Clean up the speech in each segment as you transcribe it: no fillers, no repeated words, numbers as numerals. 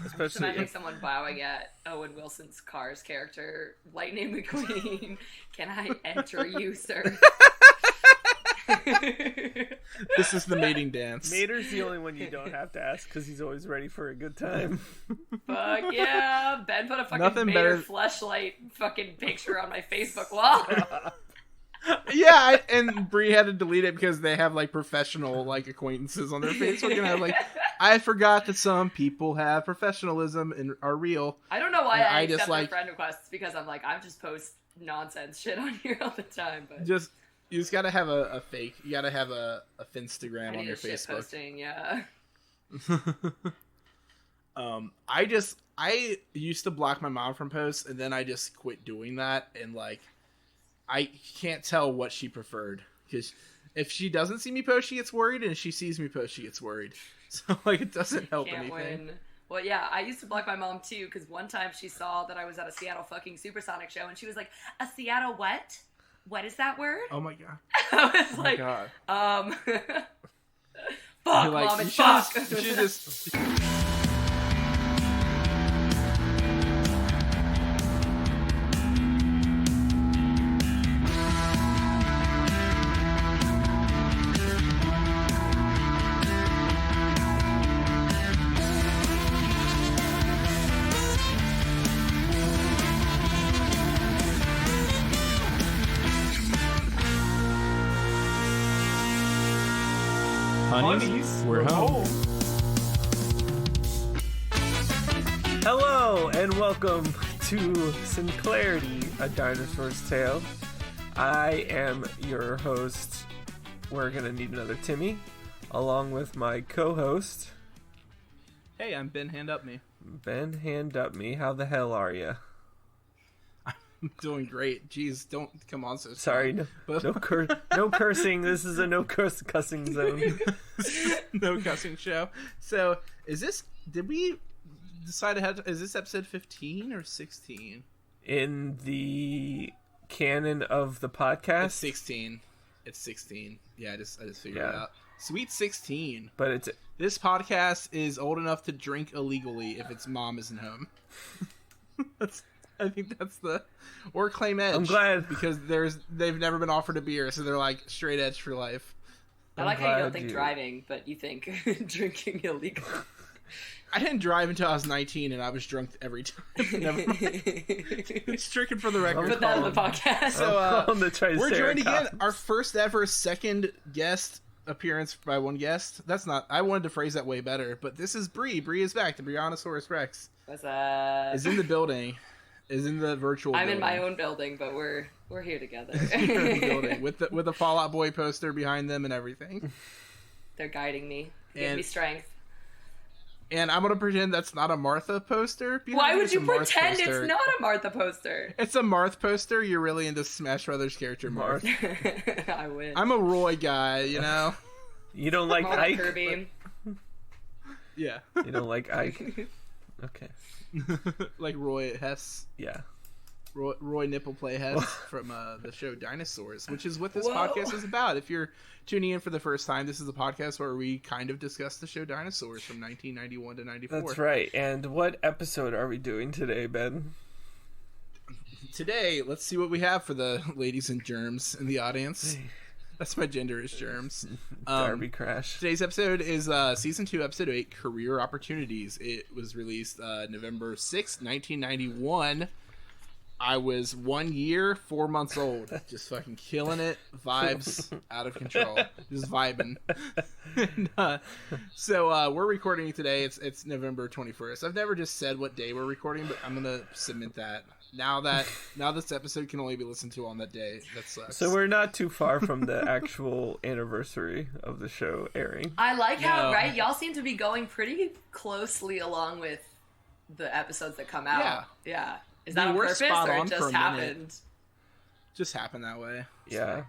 Especially imagining someone bowing at Owen Wilson's Cars character, Lightning McQueen. Can I enter you, sir? This is the mating dance. Mater's the only one you don't have to ask because he's always ready for a good time. Fuck yeah. Ben put a fucking Nothing Mater better- fleshlight fucking picture on my Facebook wall. Yeah, and Bree had to delete it because they have like professional like acquaintances on their Facebook, and I'm like, I forgot that some people have professionalism and are real. I don't know why And I I just, accept like- their friend requests because I'm like, I just post nonsense shit on here all the time. But You just gotta have a fake. You gotta have a Finstagram I on need your a shit Facebook. posting, yeah. I used to block my mom from posts, and then I just quit doing that. And like, I can't tell what she preferred, because if she doesn't see me post, she gets worried, and if she sees me post, she gets worried. So like, it doesn't help Can't anything. win. Well, yeah, I used to block my mom too, because one time she saw that I was at a Seattle fucking Supersonic show, and she was like, "A Seattle what? What is that word?" Oh my god. I was Oh my like, god. fuck, You're like, mom, and you should fuck. just- you should just. Honeys, we're home. Hello, and welcome to Sinclairity A Dinosaurs Tale. I am your host. We're gonna need another Timmy, along with my co-host, Hey, I'm Ben. Hand up me. Ben Hand Up Me. How the hell are you? I'm doing great. Jeez, don't come on so Sorry, But- no cursing. This is a cussing zone. No cussing show. So, did we decide is this episode 15 or 16? In the canon of the podcast, It's 16. It's 16. Yeah, I just figured Yeah. it out. Sweet 16. but it's This podcast is old enough to drink illegally if its mom isn't home. I think that's or claim edge. I'm glad. because they've never been offered a beer, so they're like straight edge for life. I like how you don't glad think you- driving, but you think drinking illegal. I didn't drive until I was 19, and I was drunk every time. Never mind. It's drinking for the record. Put that on the podcast. So, I'm calling the we're joined again. Triceratops. Our first ever second guest appearance by one guest. That's not. I wanted to phrase that way better, but this is Bree. Bree is back. The Briannosaurus Rex What's up? is in the building. Is in the virtual. I'm building. in my own building, but we're here together. Your own building with the Fall Out Boy poster behind them and everything. They're guiding me. Give And- me strength. And I'm gonna pretend that's not a Martha poster. behind Why it. would It's you a Marth pretend poster. it's not a Martha poster? It's a Marth poster. You're really into Smash Brothers character Marth. I win. I'm a Roy guy, you know. You don't like Martha Ike? Kirby. Yeah, You don't like Ike? Okay. like Roy Hess. Yeah. Roy Nipple Play Hess from the show Dinosaurs, which is what this Whoa. podcast is about. If you're tuning in for the first time, this is a podcast where we kind of discuss the show Dinosaurs from 1991 to 94. That's right. And what episode are we doing today, Ben? Today, let's see what we have for the ladies and germs in the audience. That's my gender is germs. Darby Crash. Today's episode is Season 2, Episode 8, Career Opportunities. It was released November 6th, 1991. I was 1 year, 4 months old. Just fucking killing it. Vibes out of control. Just vibing. And, so we're recording today. It's November 21st. I've never just said what day we're recording, but I'm going to submit that. Now this episode can only be listened to on that day. That sucks. So we're not too far from the actual anniversary of the show airing. I like how, No. right, y'all seem to be going pretty closely along with the episodes that come out. Yeah. Is that We on were purpose spot or on it for just a minute. happened? just happened that way. Yeah.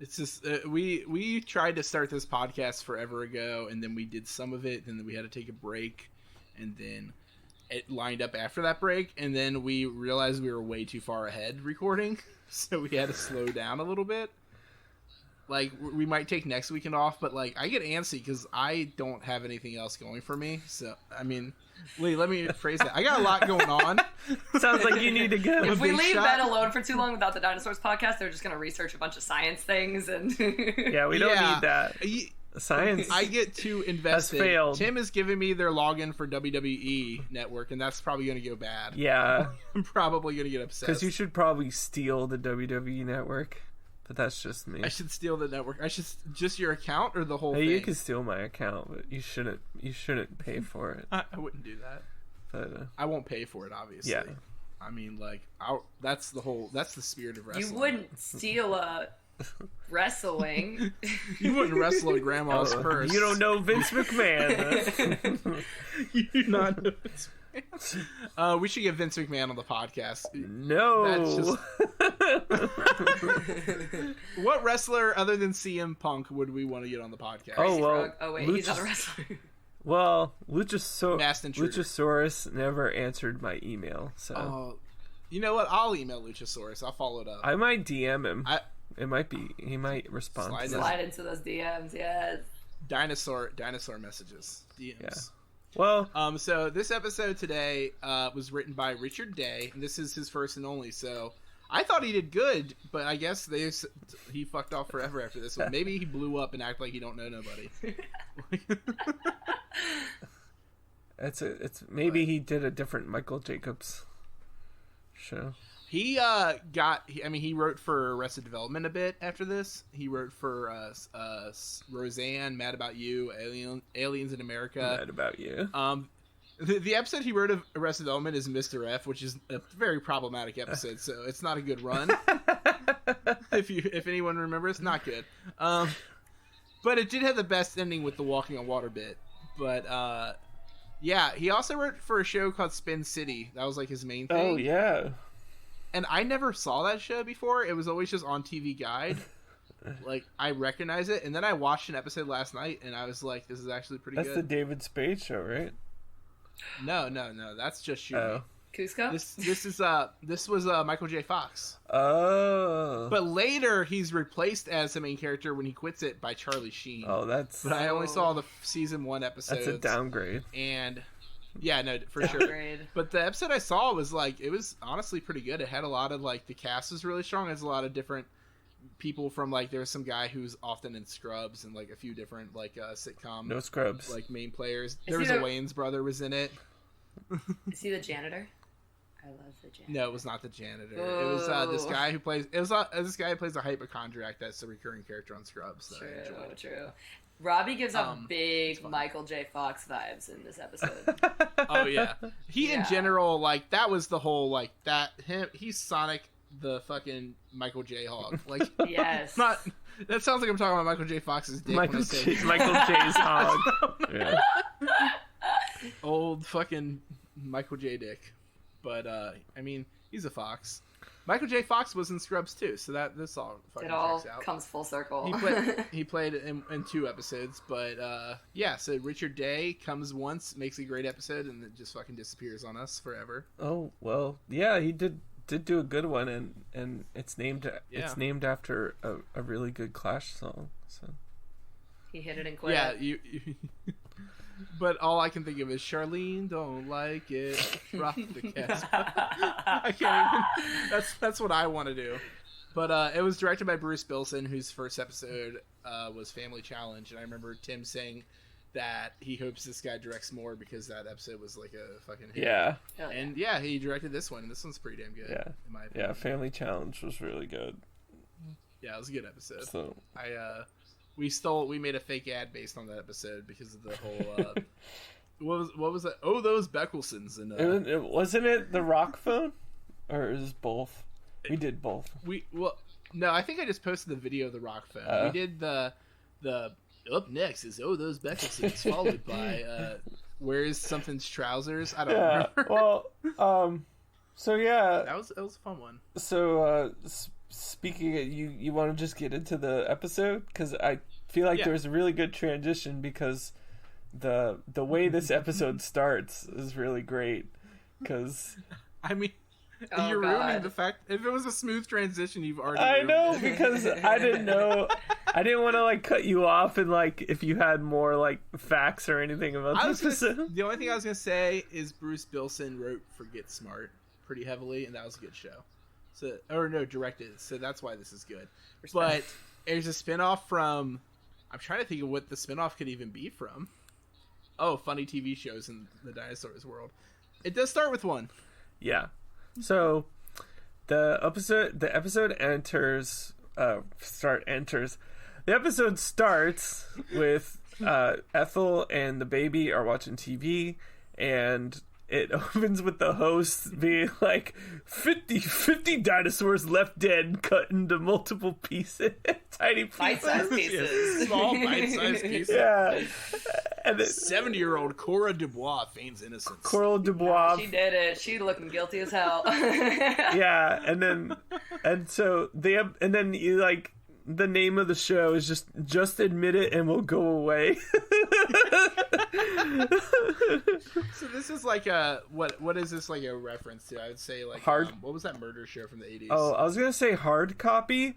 It's just we tried to start this podcast forever ago, and then we did some of it, and then we had to take a break, and then it lined up after that break, and then we realized we were way too far ahead recording, so we had to slow down a little bit. like we might take next weekend off, but like I get antsy because I don't have anything else going for me. So I mean, Lee, let me phrase that. I got a lot going on. Sounds like you need to go. If we leave Ben alone for too long without the Dinosaurs podcast, they're just going to research a bunch of science things. And yeah, we don't need that. Science. I get too invested. Has failed. Tim is giving me their login for WWE Network, and that's probably going to go bad. Yeah. I'm probably going to get upset. Because you should probably steal the WWE Network. But that's just me. I should steal the network. I should just your account or the whole thing? You can steal my account, but you shouldn't. You shouldn't pay for it. I wouldn't do that. But I won't pay for it, obviously. Yeah. I mean, like, that's the spirit of wrestling. you wouldn't steal a wrestling. You wouldn't wrestle a grandma's purse. You don't know Vince McMahon. You do not know Vince McMahon. We should get Vince McMahon on the podcast. No. That's just... What wrestler other than CM Punk would we want to get on the podcast? Oh, well. Oh, wait, he's not a wrestler. Well, Masked Intruder. Luchasaurus never answered my email, so... Oh, you know what? I'll email Luchasaurus. I'll follow it up. I might DM him. He might respond to that. Slide into those DMs, yes. Dinosaur messages. DMs. Yeah. Well, so this episode today was written by Richard Day, and this is his first and only. So I thought he did good, but I guess he fucked off forever after this one. Maybe he blew up and acted like he don't know nobody. Maybe he did a different Michael Jacobs show. He he wrote for Arrested Development a bit after this. He wrote for Roseanne, Mad About You, Aliens in America. Mad About You. The episode he wrote of Arrested Development is Mr. F, which is a very problematic episode, so it's not a good run. If anyone remembers, not good. But it did have the best ending with the walking on water bit. But yeah, he also wrote for a show called Spin City. That was like his main thing. Oh yeah. And I never saw that show before. It was always just on TV Guide. Like, I recognize it. And then I watched an episode last night, and I was like, this is actually pretty good. That's the David Spade show, right? No. That's just shooting. Oh. Cusco? This was Michael J. Fox. Oh. But later, he's replaced as the main character when he quits it by Charlie Sheen. Oh, that's... But I only saw the season 1 episodes. That's a downgrade. And... Yeah, no, for sure. But the episode I saw was like, it was honestly pretty good. It had a lot of like, the cast was really strong. There's a lot of different people from like, there was some guy who's often in Scrubs and like a few different like sitcom. No Scrubs. Like main players. There was a Wayans brother was in it. Is he the janitor? I love the janitor. No, it was not the janitor. It was this guy who plays. It was this guy who plays a hypochondriac. That's a recurring character on Scrubs. True. Robbie gives off big Michael J. Fox vibes in this episode. Oh yeah, in general, like that was the whole like that him. He's Sonic the fucking Michael J. Hog. Like yes, not. That sounds like I'm talking about Michael J. Fox's dick. Michael J's hog. Yeah. Old fucking Michael J. Dick, but I mean he's a fox. Michael J. Fox was in Scrubs too, so this all fucking checks out. Comes full circle. He played in 2 episodes, but yeah. So Richard Day comes once, makes a great episode, and then just fucking disappears on us forever. Oh well, yeah, he did do a good one, and it's named after a really good Clash song. So he hit it and quit. Yeah, you but all I can think of is Charlene don't like it. Rock the cast. I can't even. That's what I want to do. But it was directed by Bruce Bilson, whose first episode was Family Challenge, and I remember Tim saying that he hopes this guy directs more because that episode was like a fucking hit. Yeah. And yeah, he directed this one, and this one's pretty damn good. Yeah. In my opinion. Yeah, Family Challenge was really good. Yeah, it was a good episode. So we made a fake ad based on that episode because of the whole what was that? Oh, those Beckelsons and wasn't it the rock phone, or is it both? We did both. No, I think I just posted the video of the rock phone. We did the up next is Oh Those Beckelsons followed by Where's Something's Trousers. I don't remember. Well, so yeah, that was a fun one. So speaking of, you want to just get into the episode, because I feel like there was a really good transition, because the way this episode starts is really great, because I mean Oh, You're ruining God. the fact. If it was a smooth transition, you've already. I ruined know, it. because I didn't know. I didn't want to like cut you off and like if you had more like facts or anything about I this was gonna, episode. the only thing I was gonna say is Bruce Bilson wrote for Get Smart pretty heavily, and that was a good show. So, or no, directed. So that's why this is good. But there's a spinoff from. I'm trying to think of what the spinoff could even be from. Oh, funny TV shows in the dinosaurs world. It does start with one. Yeah. So the episode enters. The episode starts with Ethel and the baby are watching TV, and it opens with the host being like 50 dinosaurs left dead, cut into multiple pieces, tiny pieces. Bite-sized pieces. Small bite-sized pieces. Yeah. And then 70-year-old Cora Dubois feigns innocence. Coral Dubois. She did it. She looking guilty as hell. Yeah, and then you like the name of the show is just admit it and we'll go away. So this is like a what is this like a reference to? I would say like what was that murder show from the 80s? Oh, I was gonna say Hard Copy,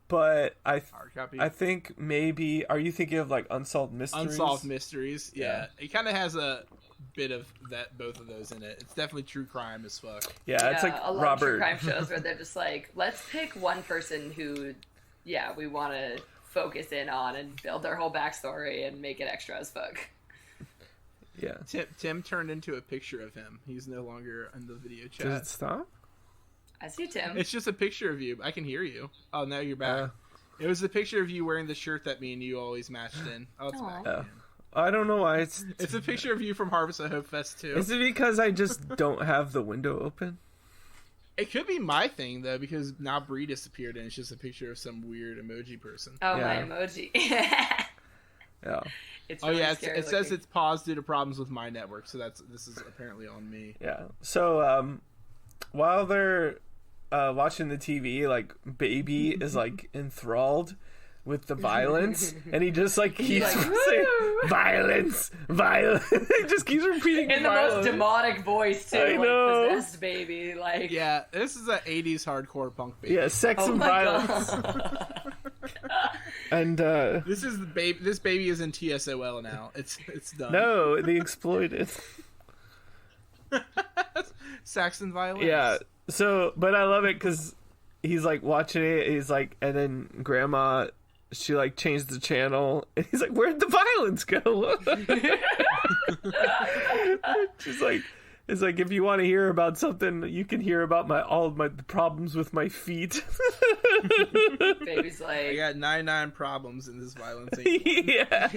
but Hard Copy. I think maybe are you thinking of like Unsolved Mysteries? Unsolved Mysteries. Yeah. It kind of has a bit of those in it. It's definitely true crime as fuck. Yeah, it's like a lot of Robert. true crime shows where they're just like, let's pick one person who, we want to focus in on and build their whole backstory and make it extra as fuck. Yeah. Tim turned into a picture of him. He's no longer in the video chat. Does it stop? I see Tim. It's just a picture of you. I can hear you. Oh, now you're back. It was the picture of you wearing the shirt that me and you always matched in. Oh, it's back again. I don't know why it's a picture of you from Harvest of Hope Fest too. Is it because I just don't have the window open? It could be my thing though, because now Bree disappeared and it's just a picture of some weird emoji person. Oh, Yeah. my emoji. Yeah. It's Oh really yeah, scary it says looking. it's paused due to problems with my network, so this is apparently on me. Yeah. So while they're watching the TV, like baby is like enthralled with the violence, and he just like keeps like, saying "Woo!" violence. He just keeps repeating in the violence. most demonic voice too, I like know. possessed baby, like Yeah, this is an 80s hardcore punk baby. Yeah, sex oh and my violence. God. And This is the baby. This baby is in TSOL now. It's done. no, the exploited. Saxon violence. Yeah. So, but I love it because he's like watching it. He's like, and then Grandma, she like changed the channel, and he's like, "Where'd the violence go?" She's like, "It's like if you want to hear about something, you can hear about all of my problems with my feet." Baby's I like, got 99 problems in this violence. Yeah.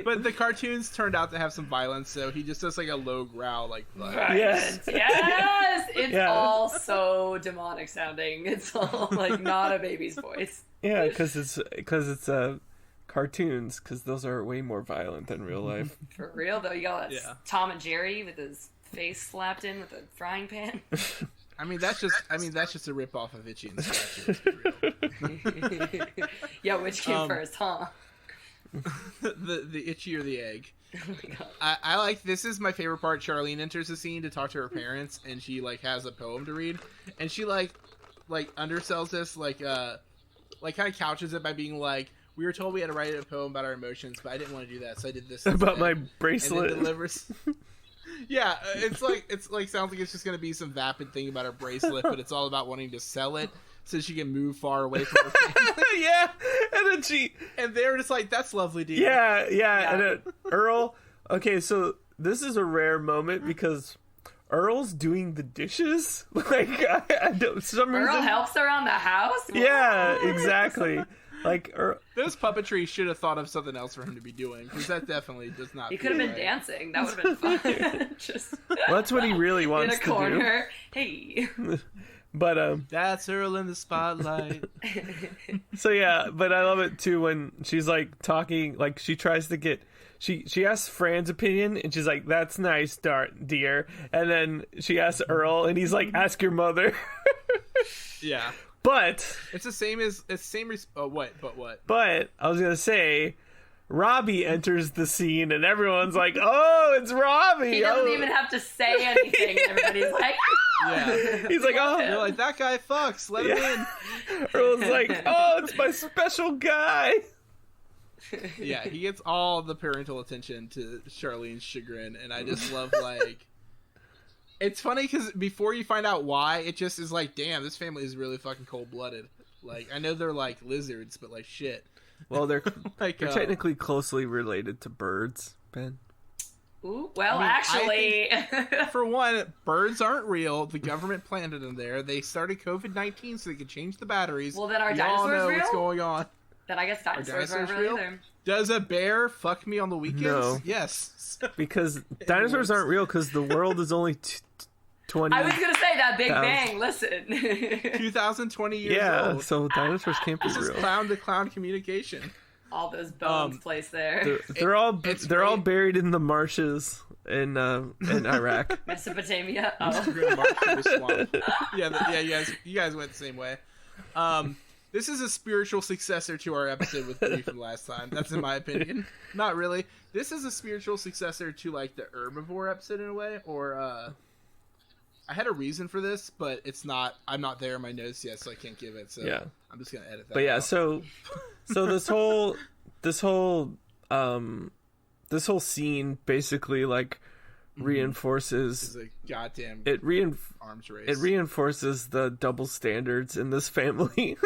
But the cartoons turned out to have some violence, so he just does like a low growl, like Yes. yes, it's Yeah. all so demonic sounding. It's all like not a baby's voice. Yeah, because it's cartoons, because those are way more violent than real life. For real though, you got Yeah. Tom and Jerry with his face slapped in with a frying pan. I mean, that's just a rip off of Itchy and Scratchy. Let's be real. Yeah, which came first, huh? the Itchy or the egg. Oh my God. I like, this is my favorite part. Charlene enters the scene to talk to her parents, and she like has a poem to read, and she like undersells this, like kind of couches it by being like, we were told we had to write a poem about our emotions, but I didn't want to do that, so I did this About instead. my And bracelet. it delivers. Yeah, it's like sounds like it's just gonna be some vapid thing about her bracelet, but it's all about wanting to sell it so she can move far away from her family. Yeah, and then And they're just like, "That's lovely, dude." yeah. And then Earl. Okay, so this is a rare moment because Earl's doing the dishes. Like I don't, for some Earl reason. helps around the house? Yeah, What? exactly. Like Those puppetry should have thought of something else for him to be doing, because that definitely does not. He could have been right. dancing. That would have been fun. Just well, that's what he really in wants a to do. corner. Hey. But That's Earl in the spotlight. so yeah, but I love it too when she's like talking, like she tries to get. She asks Fran's opinion, and she's like, "That's nice, dear." And then she asks Earl, and he's like, "Ask your mother." Yeah, But it's the same as what? But what? But I was gonna say, Robbie enters the scene, and everyone's like, "Oh, it's Robbie!" He doesn't oh. even have to say anything. And everybody's like, Yeah. He's like, "Oh," You're like, that guy fucks. Let him in. everyone's like, "Oh, it's my special guy." Yeah, he gets all the parental attention to Charlene's chagrin, and I just love, like... It's funny, because before you find out why, it just is like, damn, this family is really fucking cold-blooded. Like, I know they're, like, lizards, but, like, shit. Well, they're Like, they're technically closely related to birds, Ben. ooh, well, I mean, actually. For one, birds aren't real. The government planted them there. They started COVID-19 so they could change the batteries. Well, then are we all dinosaurs know real? what's going on. Then I guess dinosaurs aren't dinosaurs real real? either. Does a bear fuck me on the weekends? No. Yes. Because dinosaurs aren't real because the world is only 20. I was gonna say that Big Thousand. Bang. Listen, 2020 years yeah, old. so dinosaurs can't be This is real. clown-to-clown communication. all those bones placed there. They're all it's they're all great. buried in the marshes in Iraq. Mesopotamia. We're Oh, gonna march through the swamp. Yeah. You guys went the same way. This is a spiritual successor to our episode with Bree from last time. That's in my opinion. Not really. This is a spiritual successor to like the herbivore episode in a way. Or I had a reason for this, but it's not. I'm not there in my notes yet, so I can't give it. So Yeah. I'm just gonna edit that. But yeah, out. so this whole scene basically like It's reinforces a goddamn arms race. it reinforces the double standards in this family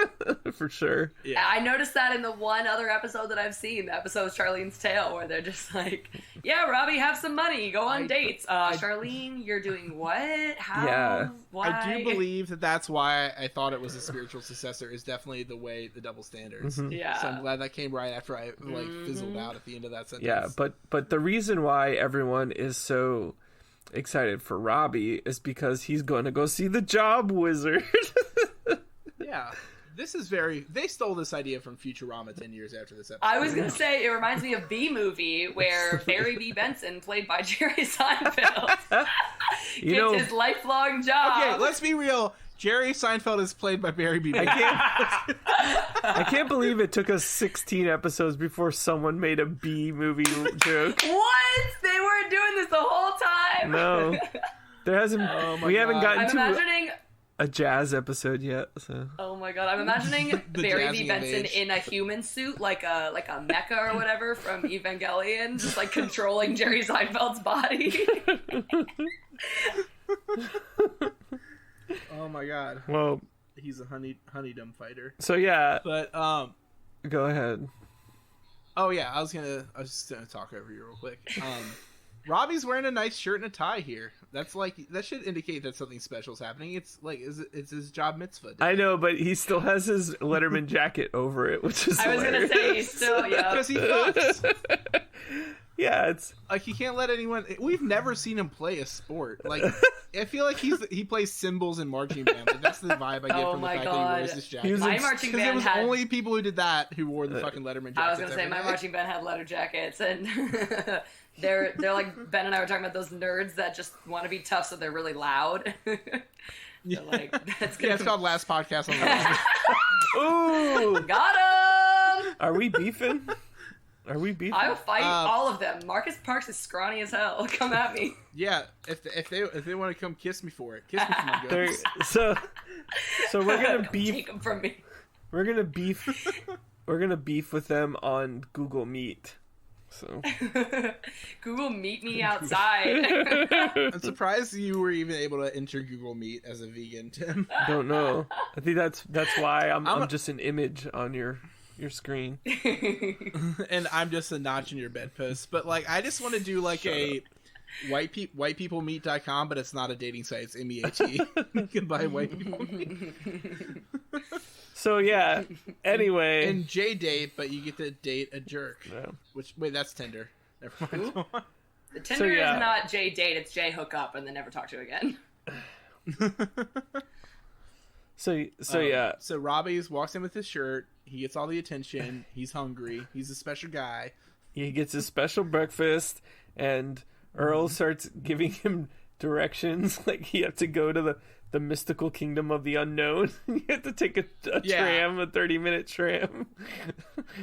for sure. Yeah. I noticed that in the one other episode that I've seen, the episode of Charlene's Tale, where they're just like, "Yeah, Robbie, have some money, go on dates." Charlene, you're doing what? How? Yeah. Why? I do believe that that's why I thought it was a spiritual successor. Is definitely the double standards. Mhm. Yeah. So I'm glad that came right after I fizzled out at the end of that sentence. Yeah, but the reason why everyone is so excited for Robbie is because he's going to go see the job wizard. Yeah. This is they stole this idea from Futurama 10 years after this episode. I was gonna say it reminds me of B Movie, where Barry B. Benson, played by Jerry Seinfeld, You gets know, his lifelong job. Okay, let's be real. Jerry Seinfeld is played by Barry B. Benson. I can't believe it took us 16 episodes before someone made a B movie joke. What? They weren't doing this the whole time. No. There hasn't we haven't God. gotten I'm to imagining. a jazz episode yet, so Oh my god, I'm imagining The Barry jazzing B. of Benson age. in a human suit, like a mecha or whatever from Evangelion, just like controlling Jerry Seinfeld's body. Oh my god. well, He's a honeydom fighter. so yeah, But go ahead. oh yeah, I was just gonna talk over you real quick. Robbie's wearing a nice shirt and a tie here. That should indicate that something special is happening. It's like it's his job mitzvah day. I know, but he still has his Letterman jacket over it, which is I was gonna hilarious. say he's still, yeah. Because he fucks. Yeah, it's Like he can't let anyone. We've never seen him play a sport. Like I feel like he plays cymbals in marching band. Like, that's the vibe I get Oh from the my fact that God. he wears this jacket. He was My ex- marching Because it band was had. only people who did that who wore the fucking Letterman jackets. I was gonna say every my day. marching band had leather jackets, and they're like Ben and I were talking about those nerds that just want to be tough, so they're really loud. They're like, that's Yeah, gonna it's called Last Podcast on the Line. ooh. got him. Are we beefing? Are we beefing? I will fight all of them. Marcus Parks is scrawny as hell. Come at me. Yeah, if they want to come kiss me for it, kiss me for my There- guts. so we're gonna beef. Take them from me. We're gonna beef with them on Google Meet. So Google meet me outside. I'm surprised you were even able to enter Google Meet as a vegan, Tim. don't know. I think that's why I'm just an image on your screen. And I'm just a notch in your bedpost. But like, I just want to do like a whitepeoplemeet.com, but it's not a dating site. It's MEAT. You can buy white people meet. So yeah. Anyway, And J-date, but you get to date a jerk. Yeah. Which wait, that's Tinder. Never mind. Go on. The Tinder yeah. is not J date, it's J hook up and then never talk to again. so yeah. So Robbie walks in with his shirt. He gets all the attention. He's hungry. He's a special guy. He gets his special breakfast, and Earl starts giving him directions. Like you have to go to the mystical kingdom of the unknown. You have to take a tram, a 30-minute tram.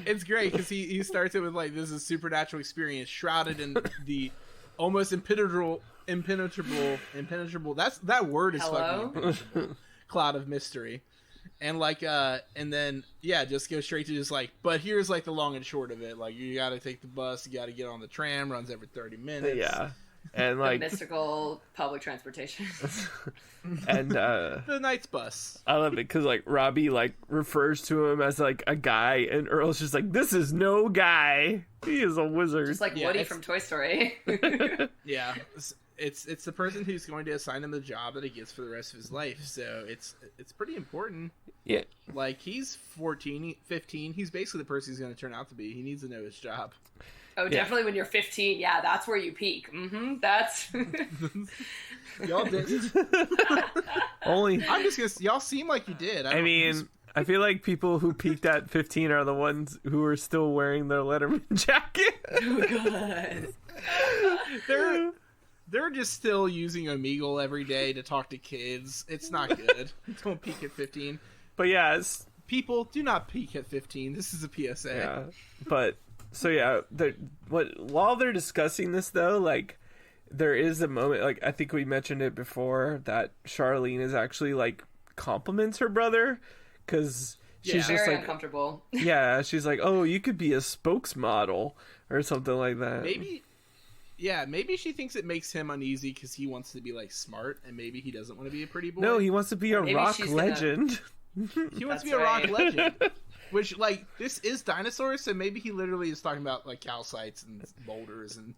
It's great because he starts it with like, this is a supernatural experience shrouded in the almost impenetrable. That word is fucking impenetrable. Cloud of mystery. And like and then just go straight to just like, but here's like the long and short of it. Like you gotta take the bus, you gotta get on the tram, runs every 30 minutes. Yeah. And like mystical public transportation. And the Knight's bus. I love it because like Robbie like refers to him as like a guy, and Earl's just like, this is no guy. He is a wizard. Just like Woody from Toy Story. Yeah. It's the person who's going to assign him the job that he gets for the rest of his life. So it's pretty important. Yeah. Like he's 14, 15. He's basically the person he's going to turn out to be. He needs to know his job. Oh, definitely when you're 15. Yeah, that's where you peak. Mm-hmm. That's. Y'all didn't. Only. I'm just gonna. Y'all seem like you did. I mean, I feel like people who peaked at 15 are the ones who are still wearing their Letterman jacket. Oh God. They're just still using Omegle every day to talk to kids. It's not good. Don't peak at 15. But yeah, people do not peak at 15. This is a PSA. Yeah, but so yeah, while they're discussing this though, like there is a moment, like I think we mentioned it before, that Charlene is actually like compliments her brother because she's just very like uncomfortable. Yeah, she's like, oh, you could be a spokesmodel or something like that. Maybe she thinks it makes him uneasy because he wants to be like smart, and maybe he doesn't want to be a pretty boy. No, he wants to be a rock legend. He wants to be a rock legend. Which, like, this is dinosaurs, so maybe he literally is talking about like calcites and boulders, and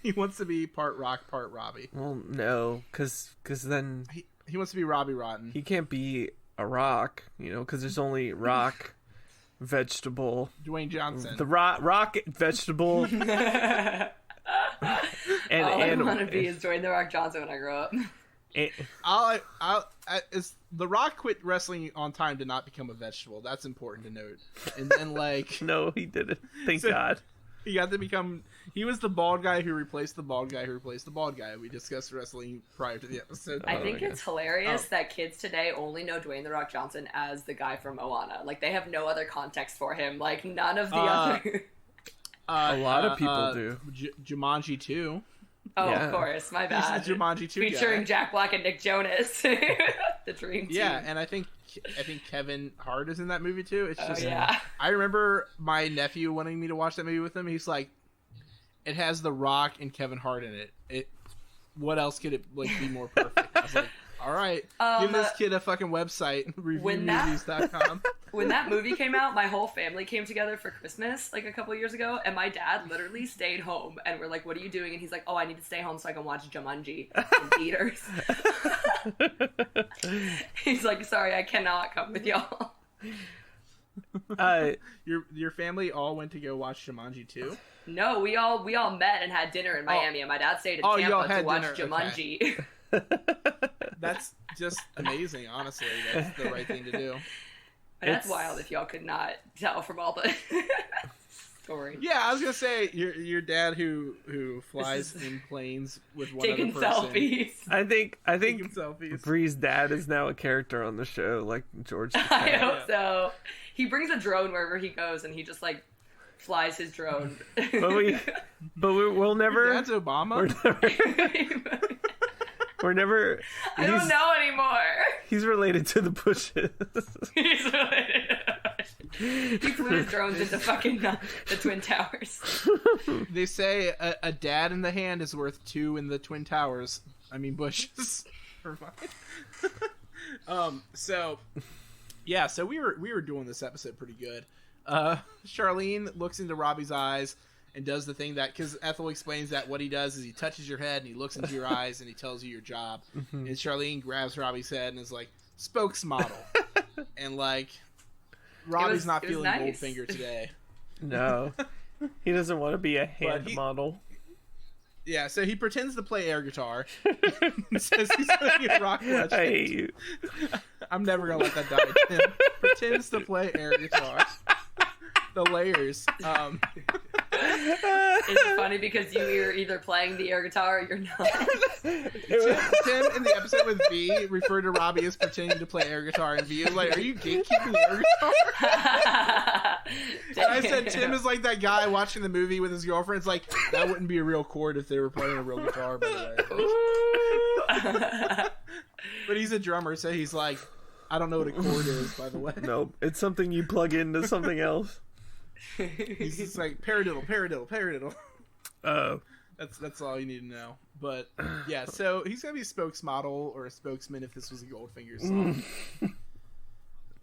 he wants to be part rock, part Robbie. Well, no, because then he wants to be Robbie Rotten. He can't be a rock, because there's only rock, vegetable, Dwayne Johnson, the rock vegetable. And all I want to be is Dwayne The Rock Johnson when I grow up. Is The Rock quit wrestling on time to not become a vegetable. That's important to note. And then like no, he didn't. Thank God. He got to become. He was the bald guy who replaced the bald guy who replaced the bald guy. We discussed wrestling prior to the episode. I think it's hilarious that kids today only know Dwayne The Rock Johnson as the guy from Moana. Like they have no other context for him. Like none of the other. A lot of people do. Jumanji 2. Oh, yeah. Of course. My bad. He's the Jumanji 2 featuring guy. Jack Black and Nick Jonas. The dream team. Yeah, and I think Kevin Hart is in that movie too. It's just yeah. I remember my nephew wanting me to watch that movie with him. He's like, it has The Rock and Kevin Hart in it. What else could it like be more perfect? I was like, all right, give this kid a fucking website, reviewmovies.com. When that movie came out, my whole family came together for Christmas like a couple years ago, and my dad literally stayed home, and we're like, what are you doing? And he's like, oh, I need to stay home so I can watch Jumanji in theaters. He's like, sorry, I cannot come with y'all. Your family all went to go watch Jumanji 2? No, we all met and had dinner in Miami, and my dad stayed in Tampa to watch Jumanji. Okay. That's just amazing, honestly. That's the right thing to do. That's wild if y'all could not tell from all the story. Yeah, I was gonna say your dad who flies in planes with one taking other person. Selfies. I think selfies. Bree's dad is now a character on the show, like George. I hope so. He brings a drone wherever he goes, and he just like flies his drone. We'll never. Your dad's Obama. We're never. I don't know anymore. He's related to the Bushes. He's related to the Bushes. He flew his drones into fucking the Twin Towers. They say a dad in the hand is worth 2 in the Twin Towers. I mean bushes. So we were doing this episode pretty good. Charlene looks into Robbie's eyes and does the thing that, because Ethel explains that what he does is he touches your head and he looks into your eyes and he tells you your job. And Charlene grabs Robbie's head and is like, spokesmodel. And like, Robbie's not feeling nice. Goldfinger today. No. He doesn't want to be a hand model. Yeah, so he pretends to play air guitar. Says he's going to be a rock legend. I hate you. I'm never going to let that die. Tim pretends to play air guitar. The layers. It's funny because you're either playing the air guitar or you're not. Tim in the episode with V referred to Robbie as pretending to play air guitar, and V was like, "Are you gatekeeping the air guitar?" And I said, "Tim is like that guy watching the movie with his girlfriend. It's like that wouldn't be a real chord if they were playing a real guitar, by the way." But he's a drummer, so he's like, "I don't know what a chord is, by the way." No, it's something you plug into something else. He's just like paradiddle, paradiddle, paradiddle. Oh. That's all you need to know. But yeah, so he's gonna be a spokesmodel or a spokesman if this was a Goldfinger song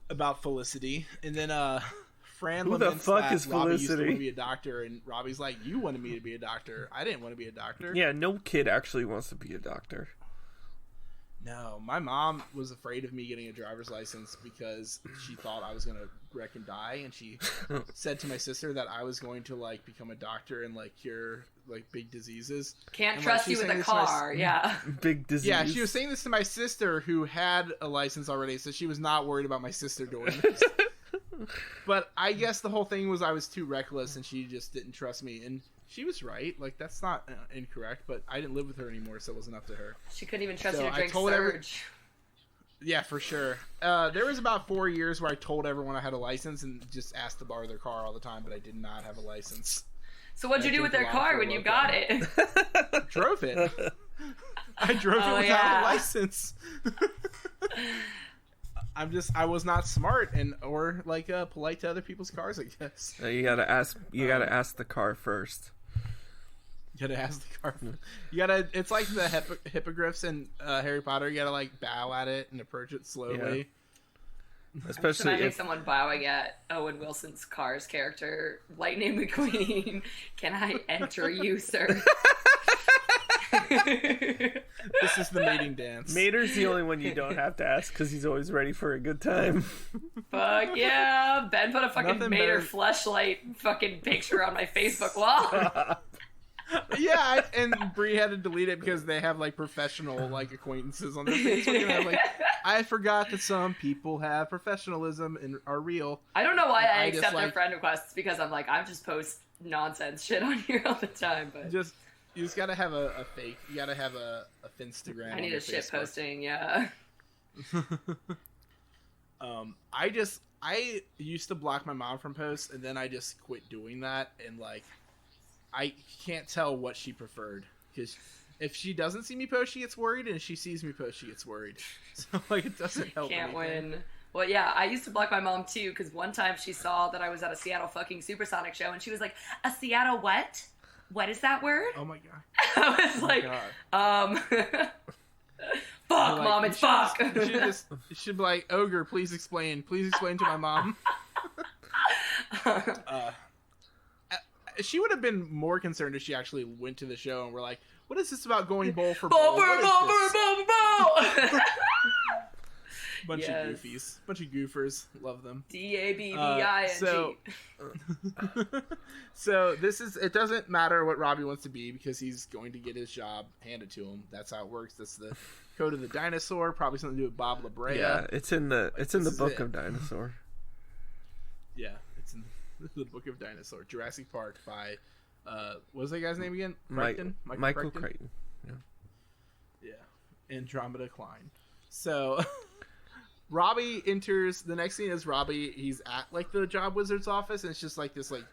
about Felicity. And then Fran Who the laments fuck that is Robbie used to Felicity? want to be a doctor, and Robbie's like, "You wanted me to be a doctor. I didn't want to be a doctor." Yeah, no kid actually wants to be a doctor. No, my mom was afraid of me getting a driver's license because she thought I was gonna wreck and die, and she said to my sister that I was going to like become a doctor and like cure like big diseases. Can't And, trust she's you with saying a this to my car, yeah. Big disease. Yeah, she was saying this to my sister who had a license already, so she was not worried about my sister doing this. But I guess the whole thing was I was too reckless and she just didn't trust me. And she was right. Like, that's not incorrect, but I didn't live with her anymore, so it wasn't up to her. She couldn't even trust So you to I drink told Surge. Yeah, for sure. There was about 4 years where I told everyone I had a license and just asked to borrow their car all the time, but I did not have a license. So what'd you do with their car when you got it? Drove it. I drove it without a license. I was not smart or like polite to other people's cars, I guess. You gotta ask. You gotta ask the car first. You gotta ask the car. It's like the hippogriffs in Harry Potter. You gotta like bow at it and approach it slowly. Yeah. Especially imagine if someone bowing at Owen Wilson's Cars character, Lightning McQueen. Can I enter you, sir? This is the mating dance. Mater's the only one you don't have to ask because he's always ready for a good time. Fuck yeah! Ben put a fucking Nothing Mater better. fleshlight fucking picture on my Facebook wall. Yeah, and Bree had to delete it because they have like professional like acquaintances on their Facebook. And I'm like, I forgot that some people have professionalism and are real. I don't know why I just, accept their like- friend requests because I'm like, I just post nonsense shit on here all the time, but You just gotta have a fake. You gotta have a Finstagram. I need on a shit Facebook. posting, yeah. I used to block my mom from posts, and then I just quit doing that. And like, I can't tell what she preferred because if she doesn't see me post, she gets worried, and if she sees me post, she gets worried. So like, it doesn't help. Can't anything. win. Well, yeah, I used to block my mom too because one time she saw that I was at a Seattle fucking Supersonic show, and she was like, "A Seattle what? What is that word?" Oh my god. I was like, fuck, Like, Mom, it's fuck. You should be like, Ogre, please explain. Please explain to my mom. She would have been more concerned if she actually went to the show and were like, what is this about going bowl for bowl? What is this? Bunch Yes. of goofies. Bunch of goofers. Love them. DABBING. So this is, it doesn't matter what Robbie wants to be because he's going to get his job handed to him. That's how it works. That's the code of the dinosaur. Probably something to do with Bob La Brea. Yeah, it's in the this book is of Dinosaur. Yeah, it's in the Book of Dinosaur. Jurassic Park by, what was that guy's name again? Crichton? Michael Crichton. Yeah. Andromeda Klein. So, Robbie enters, the next scene is Robbie, he's at, like, the job wizard's office, and it's just, like, this, like,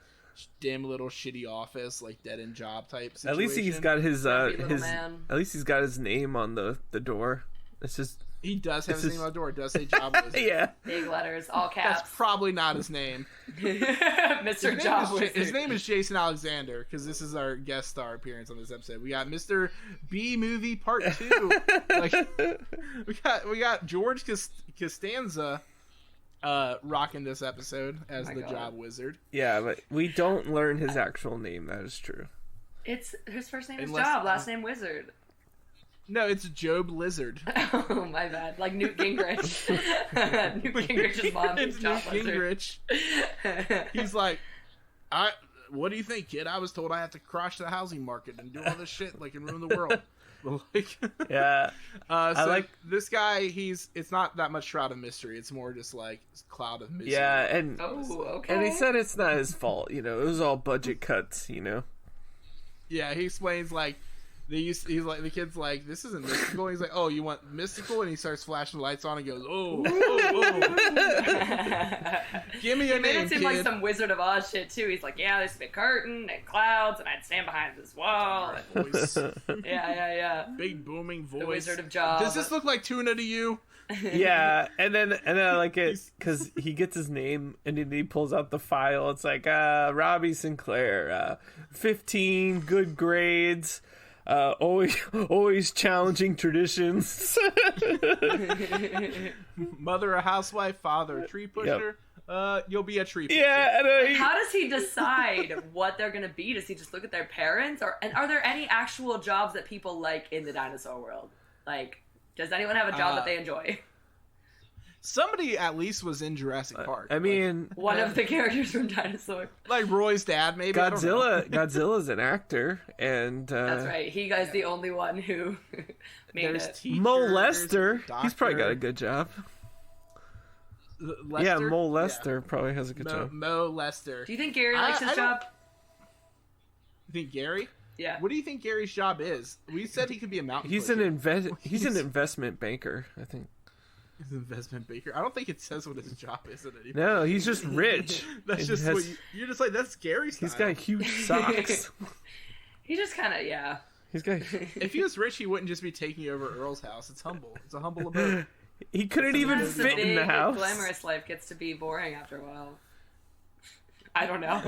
dim little shitty office, like, dead-end job type situation. At least he's got his man. at least he's got his name on the door. It's just He does have It's his just- name on the door. It does say job wizard. yeah. Big letters, all That's caps. probably not his name. Mr. Job Wizard. His name is Jason Alexander, because this is our guest star appearance on this episode. We got Mr. B Movie Part 2. Like, we got George Costanza rocking this episode as my the God. job wizard. Yeah, but we don't learn his actual name. That is true. It's his first name is Unless- Job, last name Wizard. No, it's Job Lizard. Oh my bad, like Newt Gingrich. Newt Gingrich mom is It's Job Newt Wizard. Gingrich. He's like, what do you think, kid? I was told I have to crash the housing market and do all this shit, like, and ruin the world. But like, Yeah. so like this guy. It's not that much shroud of mystery. It's more just like cloud of misery. Yeah, and okay. and he said it's not his fault. You know, it was all budget cuts. You know. Yeah, he explains like he's like the kid's like, this isn't mystical. He's like, oh, you want mystical? And he starts flashing the lights on and goes, oh. Give me a He made name, it seem kid. like some Wizard of Oz shit too. He's like, yeah, there's a big curtain and clouds, and I'd stand behind this wall. Voice. Yeah. Big booming voice. The Wizard of Jaws. Does this look like tuna to you? Yeah, and then I like it because he gets his name and then he pulls out the file. It's like Robbie Sinclair, 15 good grades, always challenging traditions. Mother a housewife, father a tree pusher. You'll be a tree pusher. Yeah, and How does he decide what they're gonna be? Does he just look at their parents, and are there any actual jobs that people like in the dinosaur world? Like, does anyone have a job that they enjoy? Somebody at least was in Jurassic Park. I mean, One of the characters from Dinosaur. like Roy's dad, maybe. I don't know. Godzilla's an actor, and That's right. He guy's the only one who made There's it. teachers, Mo Lester, doctor. he's probably got a good job. Lester? Yeah, Mo Lester probably has a good job. Mo Lester. Do you think Gary likes his job? You think Gary? Yeah. What do you think Gary's job is? We said he could be a mountain He's pusher. he's an investment banker, I think. He's an investment banker. I don't think it says what his job is in any. No, he's just rich. That's And just has- what you're just like. That's Gary's. He's got huge socks. He just kind of, yeah. He's got. If he was rich, he wouldn't just be taking over Earl's house. It's humble. It's a humble abode. He couldn't even Sometimes fit in the big, house. glamorous life gets to be boring after a while. I don't know.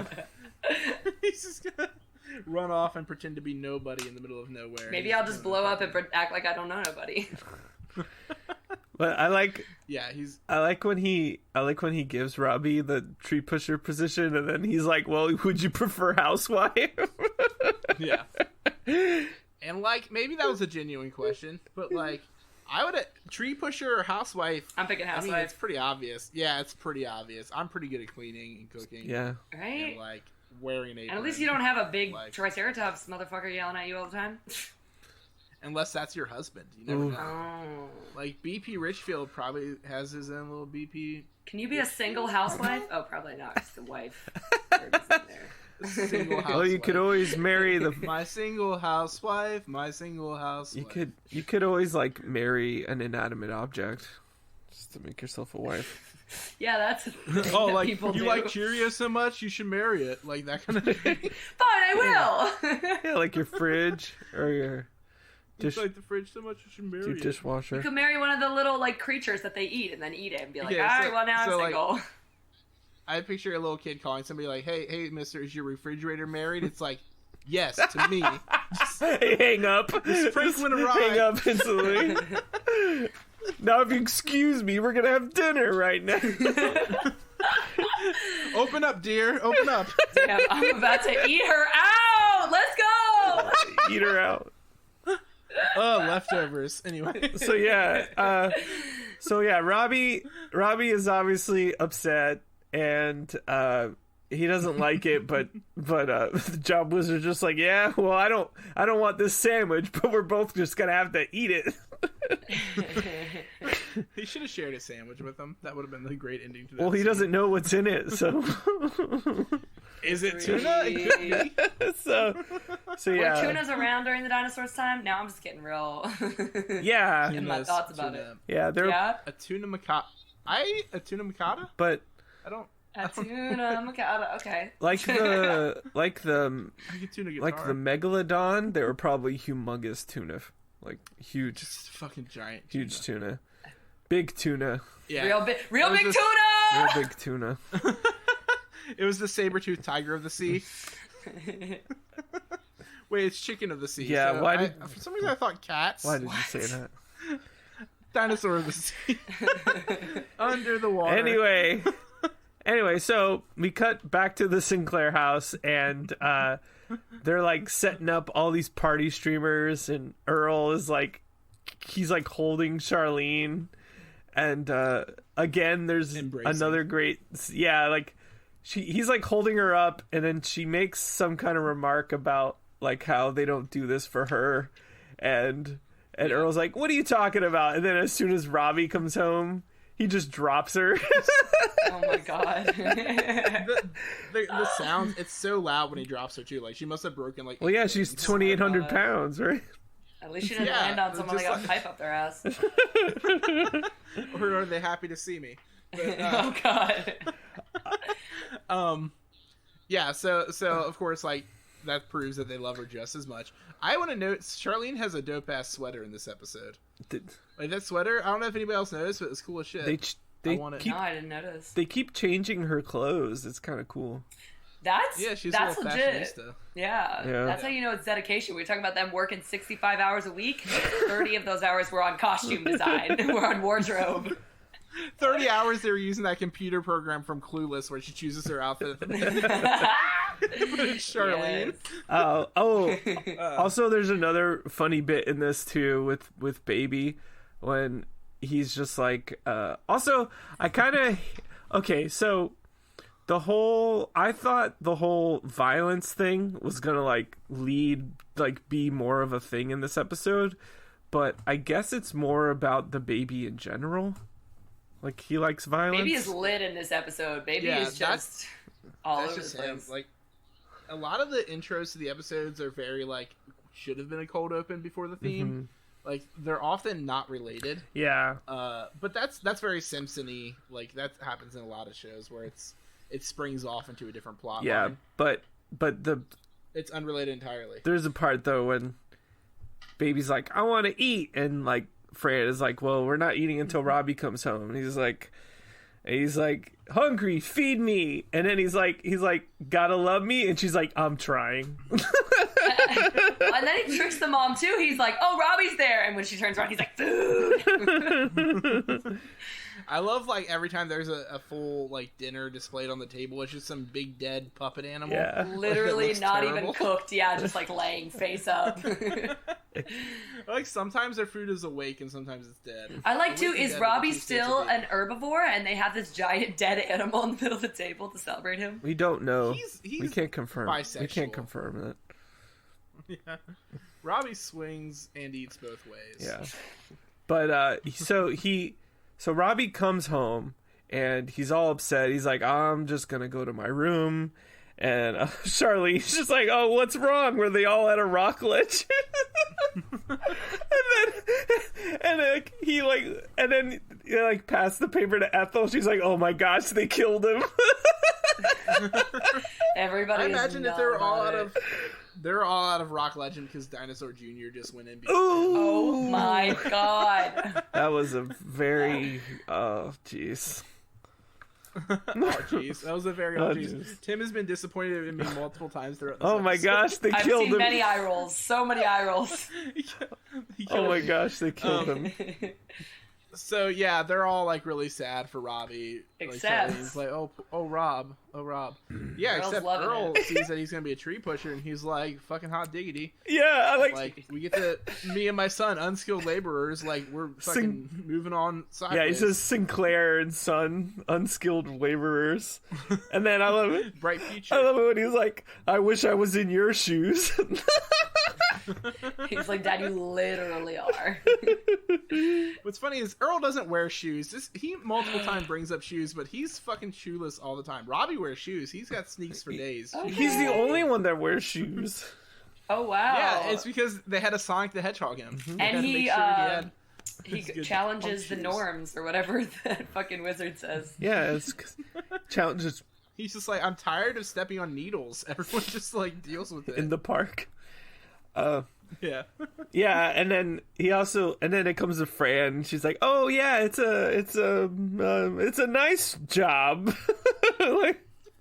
He's just gonna run off and pretend to be nobody in the middle of nowhere. Maybe I'll just blow up and act like I don't know nobody. But I like when he gives Robbie the tree pusher position, and then he's like, "Well, would you prefer housewife?" Yeah. And like maybe that was a genuine question, but like I would tree pusher or housewife. I'm picking I mean, housewife. it's pretty obvious. Yeah, it's pretty obvious. I'm pretty good at cleaning and cooking. Yeah. Right? And like wearing an apron. And at least you don't have a big Like- Triceratops motherfucker yelling at you all the time. Unless that's your husband. You never Ooh. know. Oh. Like BP Richfield probably has his own little BP Can you be a single housewife? Oh, probably not. It's the wife. Word is in there. single housewife. Well, you could always marry the. My single housewife. My single housewife. You could always like marry an inanimate object, just to make yourself a wife. Yeah, that's a thing Oh, that like people you do. like Cheerios so much, you should marry it. Like that kind of thing. Fine, I will. Yeah, like your fridge or your You dish, like the fridge so much, you should marry your it. dishwasher. You could marry one of the little like creatures that they eat and then eat it and be like, Yeah, all right, so- well now I'm so, like- single. I picture a little kid calling somebody like, "Hey, mister, is your refrigerator married?" It's like, "Yes, to me." Hang up. Franklin arrived. Hang up instantly. Now, if you excuse me, we're gonna have dinner right now. Open up, dear. Open up. Damn, I'm about to eat her out. Let's go. Eat her out. Oh, leftovers. Anyway. So yeah, Robbie is obviously upset, and he doesn't like it, but the job wizard's just like, yeah, well, I don't want this sandwich, but we're both just gonna have to eat it. He should have shared a sandwich with him. That would have been the great ending to that. Well, he scene. doesn't know what's in it, so Is it tuna? It could be. so Were yeah, tunas around during the dinosaurs' time? Now I'm just getting real. yeah, Getting my Tunas, thoughts about tuna. yeah, they're Yeah? A tuna macata. I ate a tuna macata? but I don't. A tuna macata. Okay. like the I get tuna guitar. like the megalodon, they were probably humongous tuna, like huge Just fucking giant. huge tuna, big tuna, Yeah. Real big It was tuna. real big tuna. It was the saber-toothed tiger of the sea. Wait, it's chicken of the sea. Yeah, so why for some reason I thought cats. Why did you say that? Dinosaur of the sea. Under the water. Anyway, so we cut back to the Sinclair house, and they're like setting up all these party streamers, and Earl is like, he's like holding Charlene, and again, there's Embracing. another great, yeah, like he's like holding her up, and then she makes some kind of remark about like how they don't do this for her. and Earl's like, "What are you talking about?" And then as soon as Robbie comes home, he just drops her. Oh my god. The sound, it's so loud when he drops her too. Like she must have broken like. Well, yeah, she's 2,800 pounds, right? At least she didn't land on someone that got a pipe up their ass. Or are they happy to see me? But, Oh god. Yeah. So of course, like that proves that they love her just as much. I want to note Charlene has a dope ass sweater in this episode. Like that sweater, I don't know if anybody else noticed, but it's cool as shit. No, I didn't notice. They keep changing her clothes. It's kind of cool. She's that's a little legit. fashionista. Yeah, that's how you know it's dedication. We were talking about them working 65 hours a week. 30 of those hours were on costume design. Were on wardrobe. 30 hours they were using that computer program from Clueless where she chooses her outfit. But it's Charlene. Yes. Also, there's another funny bit in this too with Baby when he's just like. Also, I kind of so. I thought the whole violence thing was gonna be more of a thing in this episode, but I guess it's more about the baby in general. Like he likes violence. Baby is lit in this episode. Baby is just all over the place. Like a lot of the intros to the episodes are very like should have been a cold open before the theme. Mm-hmm. Like they're often not related. Yeah. But that's very Simpson-y. Like that happens in a lot of shows where it springs off into a different plot line. but it's unrelated entirely. There's a part though when Baby's like, I want to eat, and like Fran is like, well, we're not eating until Robbie comes home. And he's like, hungry, feed me. And then he's like, gotta love me. And she's like, I'm trying. And then he tricks the mom too. He's like, oh, Robbie's there. And when she turns around, he's like, food. I love like every time there's a full like dinner displayed on the table, it's just some big dead puppet animal. Yeah. Literally not terrible. Even cooked. Yeah, just like laying face up. Like sometimes their food is awake and sometimes it's dead. I like too, is Robbie still an herbivore and they have this giant dead animal in the middle of the table to celebrate him? We don't know. He's we can't confirm. Bisexual. We can't confirm that. Yeah. Robbie swings and eats both ways. Yeah. But so Robbie comes home and he's all upset. He's like, I'm just gonna go to my room. And Charlene's just like, oh, what's wrong? Were they all at a rock ledge? and then he passed the paper to Ethel. She's like, oh my gosh, they killed him. Everybody. I imagine if they were all out of Rock Legend because Dinosaur Jr. just went in. Oh my god. That was a very jeez. Jeez, that was a very jeez. Tim has been disappointed in me multiple times throughout this my episode. gosh, they killed him. I've seen many eye rolls, so many eye rolls. Oh my gosh, they killed him. So yeah, they're all like really sad for Robbie. Except he's like, oh Rob. Yeah, Earl's except Earl sees that he's gonna be a tree pusher, and he's like, fucking hot diggity. Yeah, I like we get to me and my son, unskilled laborers, like we're fucking moving on sideways. Yeah, he says Sinclair and Son, unskilled laborers, and then I love it. Bright future. I love it when he's like, I wish I was in your shoes. He's like, Dad, you literally are. What's funny is Earl doesn't wear shoes. He multiple times brings up shoes, but he's fucking shoeless all the time. Robbie wears shoes. He's got sneaks for days. Okay. He's the only one that wears shoes. Oh wow! Yeah, it's because they had a Sonic the Hedgehog him, and he challenges the norms or whatever that fucking wizard says. Yeah, it's challenges. He's just like, I'm tired of stepping on needles. Everyone just like deals with it in the park. Yeah. Yeah, and then it comes to Fran, and she's like, "Oh yeah, it's a nice job."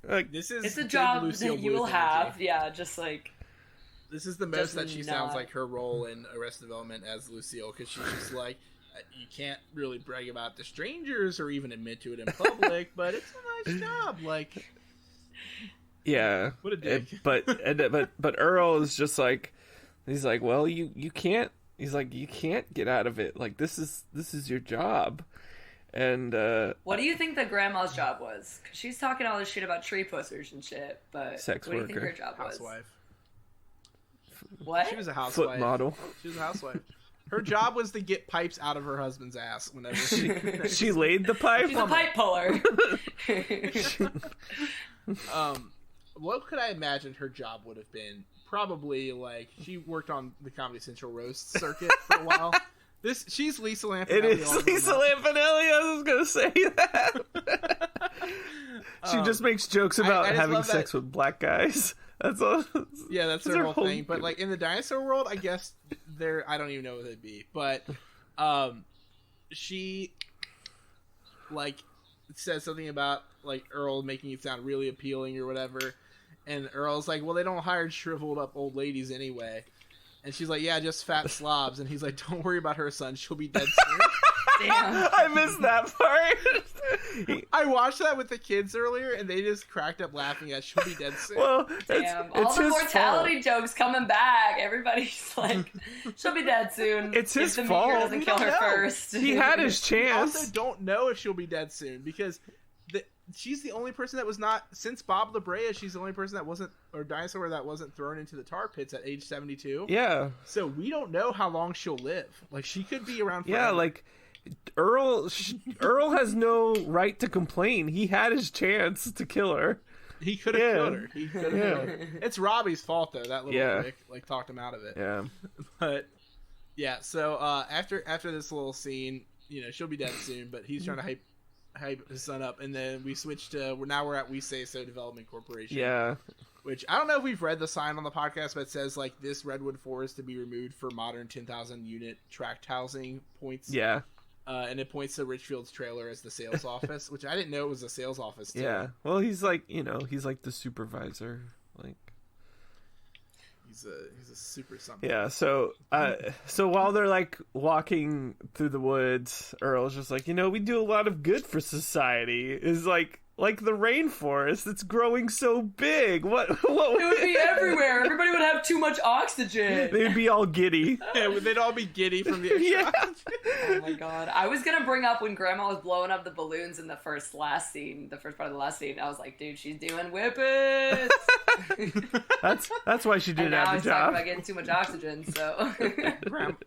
It's a job that you will have. Yeah, just like. This is the most that she sounds like her role in Arrested Development as Lucille, because she's just like, you can't really brag about the strangers or even admit to it in public, but it's a nice job. Like, yeah, what a dick. But Earl is just like, he's like, well, you can't. He's like, you can't get out of it. Like, this is your job. And what do you think the grandma's job was? Because she's talking all this shit about tree pussers and shit. But sex what worker. do you think her job was? Housewife. What? She was a housewife. Foot model. She was a housewife. Her job was to get pipes out of her husband's ass whenever She laid the pipe. She's a pipe puller. What could I imagine her job would have been? Probably like she worked on the Comedy Central roast circuit for a while. She's Lisa Lampanelli. It is Lisa Lampanelli. I was gonna say that. She just makes jokes about having sex with black guys. That's all. Yeah, that's her whole thing. But like in the dinosaur world, I guess I don't even know what they'd be. But she like says something about like Earl making it sound really appealing or whatever, and Earl's like, well, they don't hire shriveled up old ladies anyway. And she's like, yeah, just fat slobs. And he's like, don't worry about her, son. She'll be dead soon. Damn. I missed that part. I watched that with the kids earlier, and they just cracked up laughing at she'll be dead soon. Well, Damn. it's All the his mortality fault. jokes coming back. Everybody's like, she'll be dead soon. It's his if the fault. meteor doesn't We kill don't her know. first. He had his We chance. also don't know if she'll be dead soon because she's the only person that was not, since Bob La Brea, she's the only person that wasn't, or dinosaur that wasn't thrown into the tar pits at age 72. Yeah. So we don't know how long she'll live. Like, she could be around forever. Yeah, like Earl has no right to complain. He had his chance to kill her. He could have killed her. He could have Yeah. killed her. It's Robbie's fault, though. That little prick, like, talked him out of it. Yeah. But, yeah, so after this little scene, you know, she'll be dead soon, but he's trying to hype his son up, and then we switched to we're at We Say So Development Corporation. Yeah. Which I don't know if we've read the sign on the podcast, but it says like this redwood forest to be removed for modern 10,000 unit tract housing points. Yeah. And it points to Richfield's trailer as the sales office, which I didn't know it was a sales office too. Yeah. Well, he's like, he's like the supervisor. Like, he's a super something. yeah. So while they're like walking through the woods, Earl's just like, we do a lot of good for society. Is like the rainforest. It's growing so big. What It would be everywhere. Everybody would have too much oxygen. They'd be all giddy. Yeah, they'd all be giddy from the Yeah. Oh my god. I was gonna bring up when Grandma was blowing up the balloons in the first part of the last scene. I was like, dude, she's doing whippets. That's why she And didn't now have he's the talking job. about getting too much oxygen, so.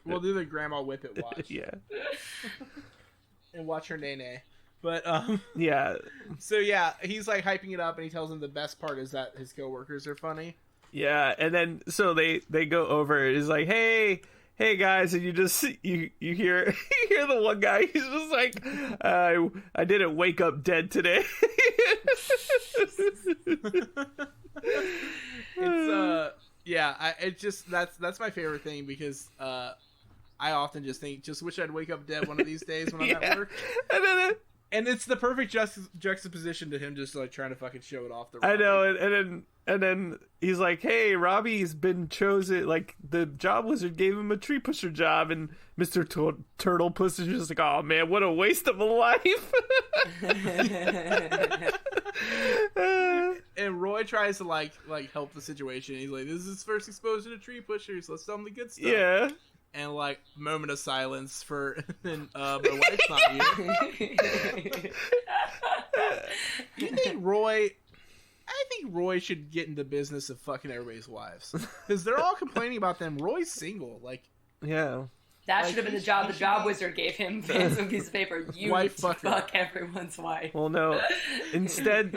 We'll do the grandma whip it watch. Yeah. And watch her nay. But Yeah. so yeah, he's like hyping it up, and he tells him the best part is that his coworkers are funny. Yeah, and then so they go over. It's like, hey guys, and you just you hear you hear the one guy. He's just like, I didn't wake up dead today. It's it's just that's my favorite thing because I often just think, just wish I'd wake up dead one of these days when I'm at work. And it's the perfect juxtaposition to him just like trying to fucking show it off the I know, and then he's like, hey, Robbie's been chosen. Like the job wizard gave him a tree pusher job, and Mr. Turtle Puss is just like, oh man, what a waste of a life. And Roy tries to like help the situation. He's like, this is his first exposure to tree pushers. Let's tell him the good stuff. Yeah. And like moment of silence for and my wife's not here. I think Roy should get in the business of fucking everybody's wives because they're all complaining about them. Roy's single, like Yeah. That should have been the job the job wizard gave him. Hands him a piece of paper. You Wife fuck fucker. everyone's wife. Well, no. Instead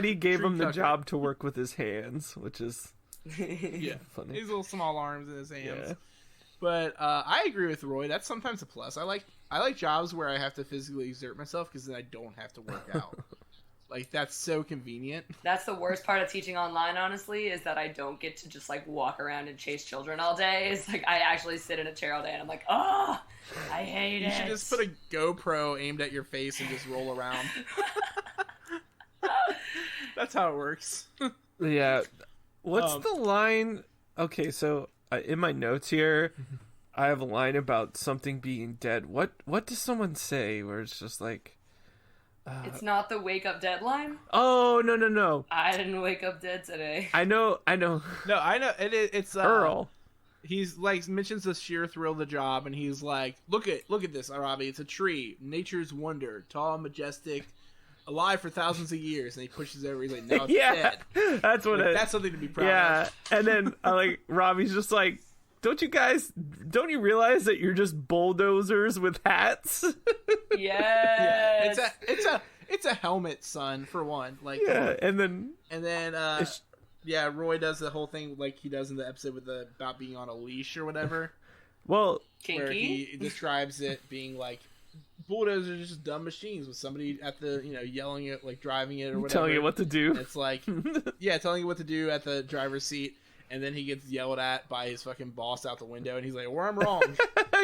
he gave Tree him the tucker. job to work with his hands, which is yeah, funny. his little small arms in his hands. Yeah. But I agree with Roy. That's sometimes a plus. I like jobs where I have to physically exert myself because then I don't have to work out. Like that's so convenient. That's the worst part of teaching online, honestly, is that I don't get to just like walk around and chase children all day. It's like I actually sit in a chair all day and I'm like, oh, I hate it. You should just put a GoPro aimed at your face and just roll around. That's how it works. Yeah. What's the line? Okay, so in my notes here, I have a line about something being dead. What does someone say where it's just like, It's not the wake up deadline. oh, no. I didn't wake up dead today. I know. No, I know. It's Earl. He's like mentions the sheer thrill of the job, and he's like, "Look at this, Robbie. It's a tree, nature's wonder, tall, majestic, alive for thousands of years, and he pushes over. He's like, "No, it's Yeah, dead." that's what That's something to be proud Yeah, of. and then Robbie's just like, don't you realize that you're just bulldozers with hats? Yes. Yeah, it's a helmet, son, for one. Like, Yeah, and then Roy does the whole thing like he does in the episode about being on a leash or whatever. Well, where Kinky. he describes it being like bulldozers are just dumb machines with somebody at the yelling it, like driving it or whatever, telling you what to do. And it's like telling you what to do at the driver's seat, and then he gets yelled at by his fucking boss out the window, and he's like, "Well, I'm wrong."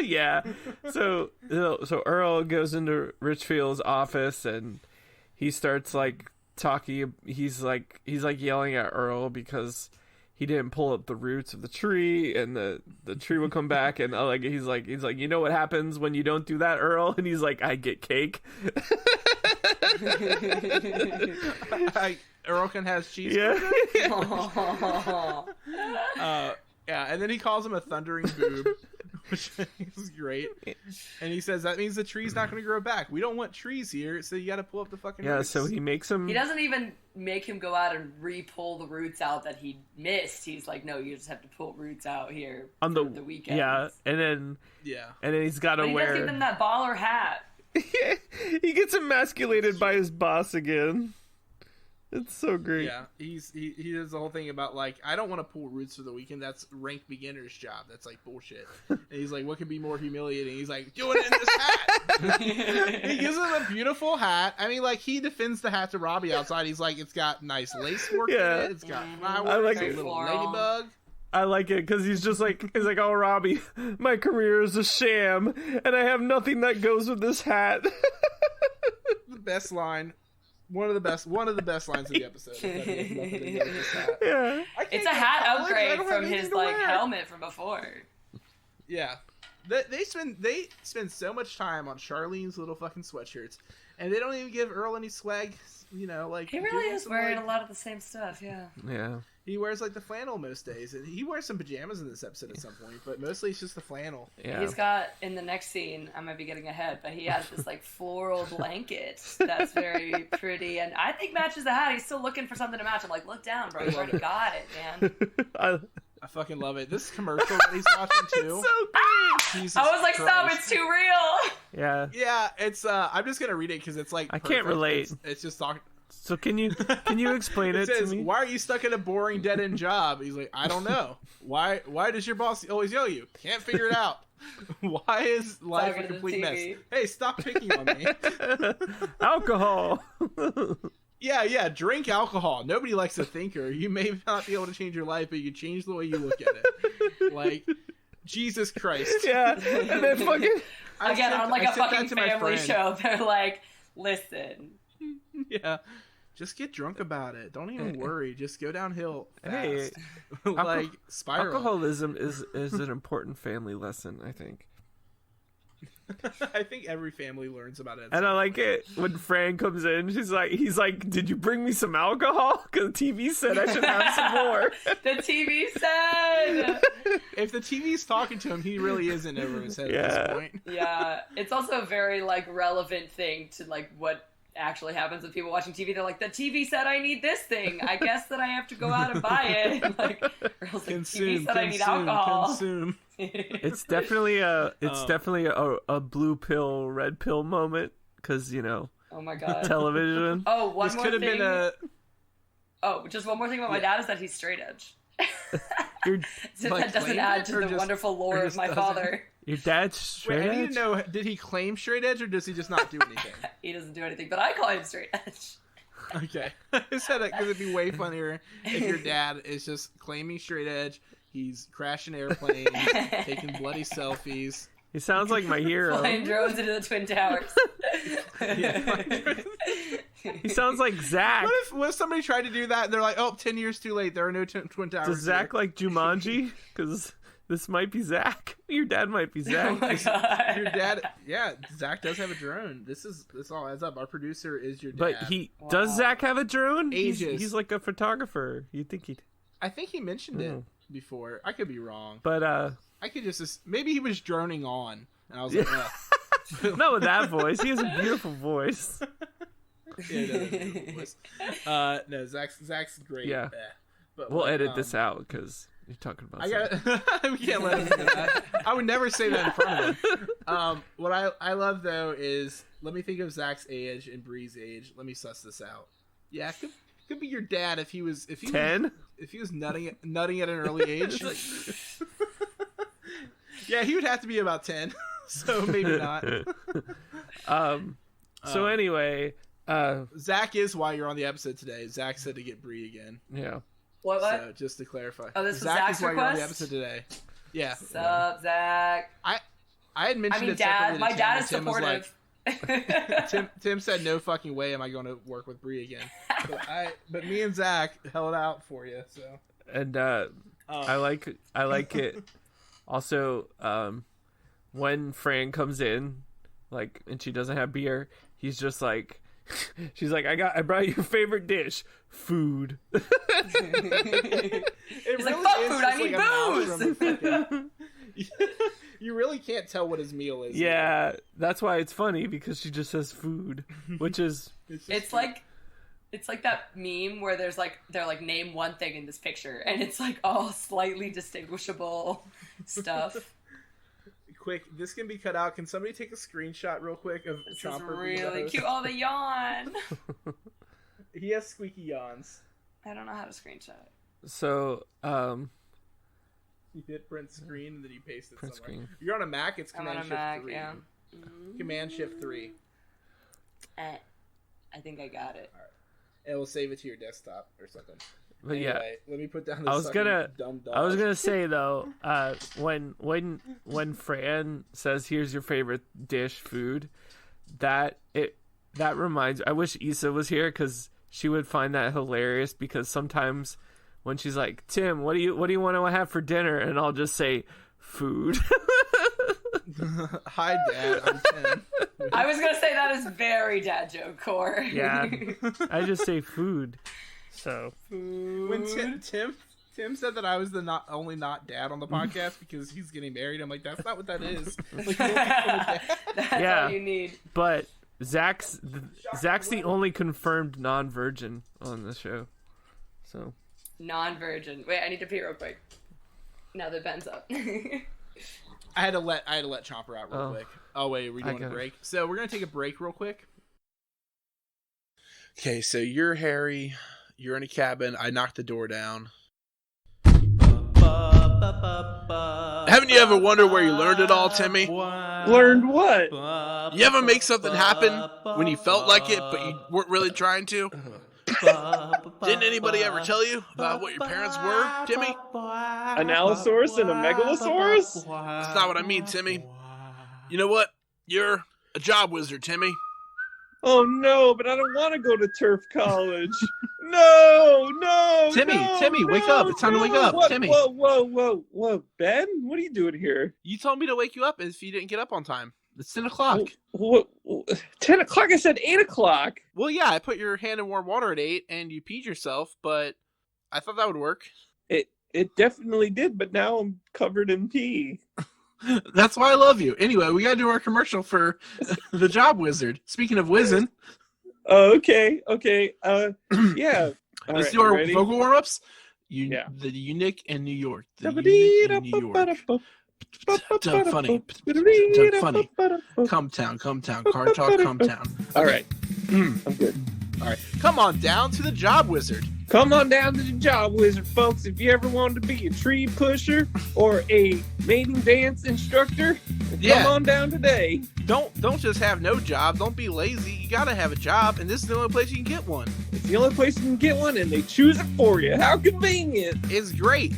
Yeah. So Earl goes into Richfield's office and he starts like talking. He's like yelling at Earl because he didn't pull up the roots of the tree, and the tree would come back. And he's like, you know what happens when you don't do that, Earl? And he's like, I get cake. Earl can has cheese. Yeah. And then he calls him a thundering boob, which is great. And he says that means the tree's not going to grow back. We don't want trees here, so you got to pull up the fucking roots. So he makes him. He doesn't even make him go out and re-pull the roots out that he missed. He's like, no, you just have to pull roots out here on the weekend. Yeah, and then he's got to He wear. does give him that baller hat. He gets emasculated by his boss again. It's so great. Yeah, he does the whole thing about like, I don't want to pull roots for the weekend. That's rank beginner's job. That's like bullshit. And he's like, what could be more humiliating? He's like, do it in this hat. He gives him a beautiful hat. I mean, like, he defends the hat to Robbie outside. He's like, it's got nice lace work in it. It's got flowers. I like a it. little ladybug. I like it because he's like, oh, Robbie, my career is a sham, and I have nothing that goes with this hat. The best line. One of the best lines of the episode. Yeah, It's a hat upgrade from his helmet from before. Yeah, they spend so much time on Charlene's little fucking sweatshirts, and they don't even give Earl any swag. Like He really is wearing a lot of the same stuff. Yeah. Yeah. He wears like the flannel most days, and he wears some pajamas in this episode at some point, but mostly it's just the flannel. Yeah. He's got, in the next scene, I might be getting ahead, but he has this like floral blanket that's very pretty, and I think matches the hat. He's still looking for something to match. I'm like, look down, bro. You already got it, man. I fucking love it. This commercial that he's watching too. It's so great. Jesus I was like, Christ. stop! It's too real. Yeah. Yeah, it's. I'm just gonna read it because it's like. I can't relate. It's just talking. So can you explain it says, to me? why are you stuck in a boring dead end job? He's like, I don't know. Why does your boss always yell at you? Can't figure it out. Why is life a complete mess? Hey, stop picking on me. Alcohol. Yeah, drink alcohol. Nobody likes a thinker. You may not be able to change your life, but you can change the way you look at it. Like, Jesus Christ. Yeah, and then fucking Again, on like a fucking family show, they're like, listen. Yeah. Just get drunk about it. Don't even worry. Just go downhill fast. Hey, like, spiral. Alcoholism is an important family lesson, I think. I think every family learns about it. And I like it when Fran comes in. He's like, did you bring me some alcohol? Because the TV said I should have some more. The TV said. If the TV's talking to him, he really isn't over his head at this point. Yeah, it's also a very like relevant thing to like what actually happens with people watching TV. They're like, the TV said I need this thing. I guess that I have to go out and buy it. Like, Earl's like, TV said I need alcohol. Consume. It's definitely a blue pill, red pill moment because Oh my god. television. Oh, one This more could have thing. been a. Oh, just one more thing about my dad is that he's straight edge. Your So Like, that doesn't claimed add it, to or the just- wonderful lore or of just my doesn't? father. dad's straight Wait, I need edge? to know, did he claim straight edge or does he just not do anything? He doesn't do anything, but I call him straight edge. Okay. I said it because it'd be way funnier if your dad is just claiming straight edge. He's crashing airplanes, taking bloody selfies. He sounds like my hero. Flying drones into the Twin Towers. He sounds like Zach. What if somebody tried to do that and they're like, oh, 10 years too late. There are no Twin Towers. Does Zach like Jumanji? Because this might be Zach. Your dad might be Oh Zach. my god. Your dad, yeah, Zach does have a drone. This all adds up. Our producer is your dad. But does Zach have a drone? Ages. He's like a photographer. You'd think he'd. I think he mentioned it Oh. before. I could be wrong. But I could just maybe he was droning on, and I was like, not with that voice. He has a beautiful voice. Yeah, no, Zach's great. Yeah. But We'll edit this out because you're talking about we can't let him do that. I would never say that in front of him. What I love though is, let me think of Zach's age and Bree's age. Let me suss this out. Yeah, could be your dad if he was 10? If he was nutting at an early age. Yeah, he would have to be about 10. So maybe not. So anyway, Zach is why you're on the episode today. Zach said to get Bree again. Yeah. What? So just to clarify. Oh, this was Zach Zach's is why you're on the request? episode today. Yeah. What's up, Zach? I had mentioned it Dad. separately to My Tim, dad and is Tim was supportive. Tim said no fucking way am I going to work with Bree again. But me and Zach held out for you. So. And I like it. Also, when Fran comes in, like, and she doesn't have beer, he's just like, she's like, I brought your favorite dish, food. He's like, fuck food, I need booze. You really can't tell what his meal is. Yeah, that's why it's funny, because she just says food, which is It's like that meme where they're like name one thing in this picture, and it's like all slightly distinguishable stuff. Quick, this can be cut out. Can somebody take a screenshot real quick of This Chomper? is really cute. Oh, the yawn. He has squeaky yawns. I don't know how to screenshot it. so. You hit print screen and then you paste it Print somewhere. screen. You're on a Mac. It's I'm on Command a Shift Mac, 3. yeah. Command Shift 3. I think I got it. And we'll save it to your desktop or something. But Anyway, let me put down this I was gonna dumb dog. I was gonna say though, when Fran says, "Here's your favorite dish, food," that reminds. I wish Issa was here because she would find that hilarious. Because sometimes when she's like, "Tim, what do you want to have for dinner?" and I'll just say, "Food." Hi, Dad. I'm 10. I was gonna say that is very dad joke core. Yeah, I just say food. So When Tim said that I was the only not dad on the podcast because he's getting married, I'm like, that's not what that is. Like, you don't become a dad. That's all you need. But Zach's the only confirmed non-virgin on the show. So Non-virgin. Wait, I need to pee real quick. Now that Ben's up. I had to let Chomper out real quick. Oh wait, are we doing a break? So we're gonna take a break real quick. Okay, so you're Harry. You're in a cabin. I knocked the door down. Haven't you ever wondered where you learned it all, Timmy? Learned what? You ever make something happen when you felt like it, but you weren't really trying to? Didn't anybody ever tell you about what your parents were, Timmy? An Allosaurus and a Megalosaurus? That's not what I mean, Timmy. You know what? You're a job wizard, Timmy. Oh no, but I don't want to go to turf college. No. Timmy, wake up. It's time to wake up. What? Timmy. Whoa. Ben, what are you doing here? You told me to wake you up if you didn't get up on time. It's 10 o'clock. What? 10 o'clock? I said 8 o'clock. Well, yeah, I put your hand in warm water at 8 and you peed yourself, but I thought that would work. It definitely did, but now I'm covered in pee. That's why I love you. Anyway, we got to do our commercial for the job wizard. Speaking of whizzing. Okay. Yeah. Let's do our ready? vocal warm-ups. Yeah. The Unique in New York. The Unique in New York. Doug Funny. Come town. Car talk, come town. All right. I'm good. All right. Come on down to the job wizard. Come on down to the job wizard, folks. If you ever wanted to be a tree pusher or a mating dance instructor, come on down today. Don't just have no job. Don't be lazy. You gotta have a job, and this is the only place you can get one. It's the only place you can get one, and they choose it for you. How convenient. It's great.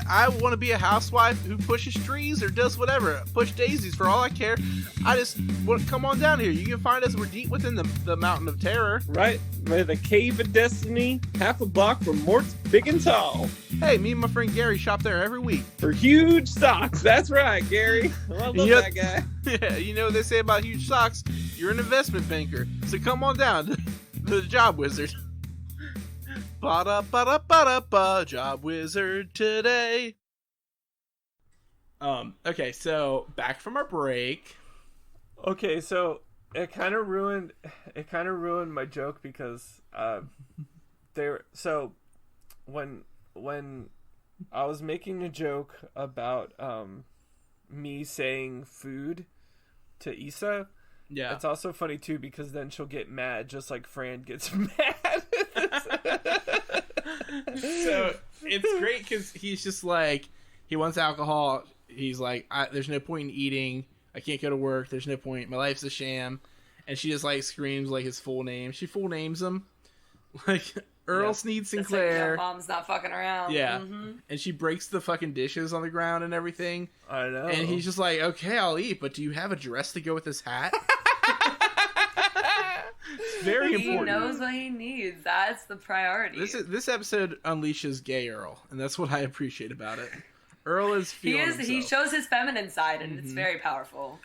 I want to be a housewife who pushes trees or does whatever. Push daisies for all I care. I just want to come on down here. You can find us. We're deep within the mountain of terror. Right? By the cave of destiny, half a block from Mort's Big and Tall. Hey, me and my friend Gary shop there every week. For huge socks. That's right, Gary. I love that guy. Yeah, you know what they say about huge socks? You're an investment banker. So come on down to the job wizard. Ba-da-ba-da-ba-da-ba, job wizard today. Okay, so back from our break. okay, so it kind of ruined my joke because when I was making a joke about me saying food to Issa. Yeah, it's also funny too because then she'll get mad just like Fran gets mad. So it's great because he's just like, he wants alcohol. He's like, there's no point in eating. I can't go to work. There's no point. My life's a sham. And she just like screams like his full name. She full names him. Like, Earl Sneed Sinclair. Like, mom's not fucking around. Yeah. Mm-hmm. And she breaks the fucking dishes on the ground and everything. I know. And he's just like, okay, I'll eat, but do you have a dress to go with this hat? Very important. He knows what he needs. That's the priority. This episode unleashes gay Earl, and that's what I appreciate about it. Earl is feeling himself. He shows his feminine side, and it's very powerful.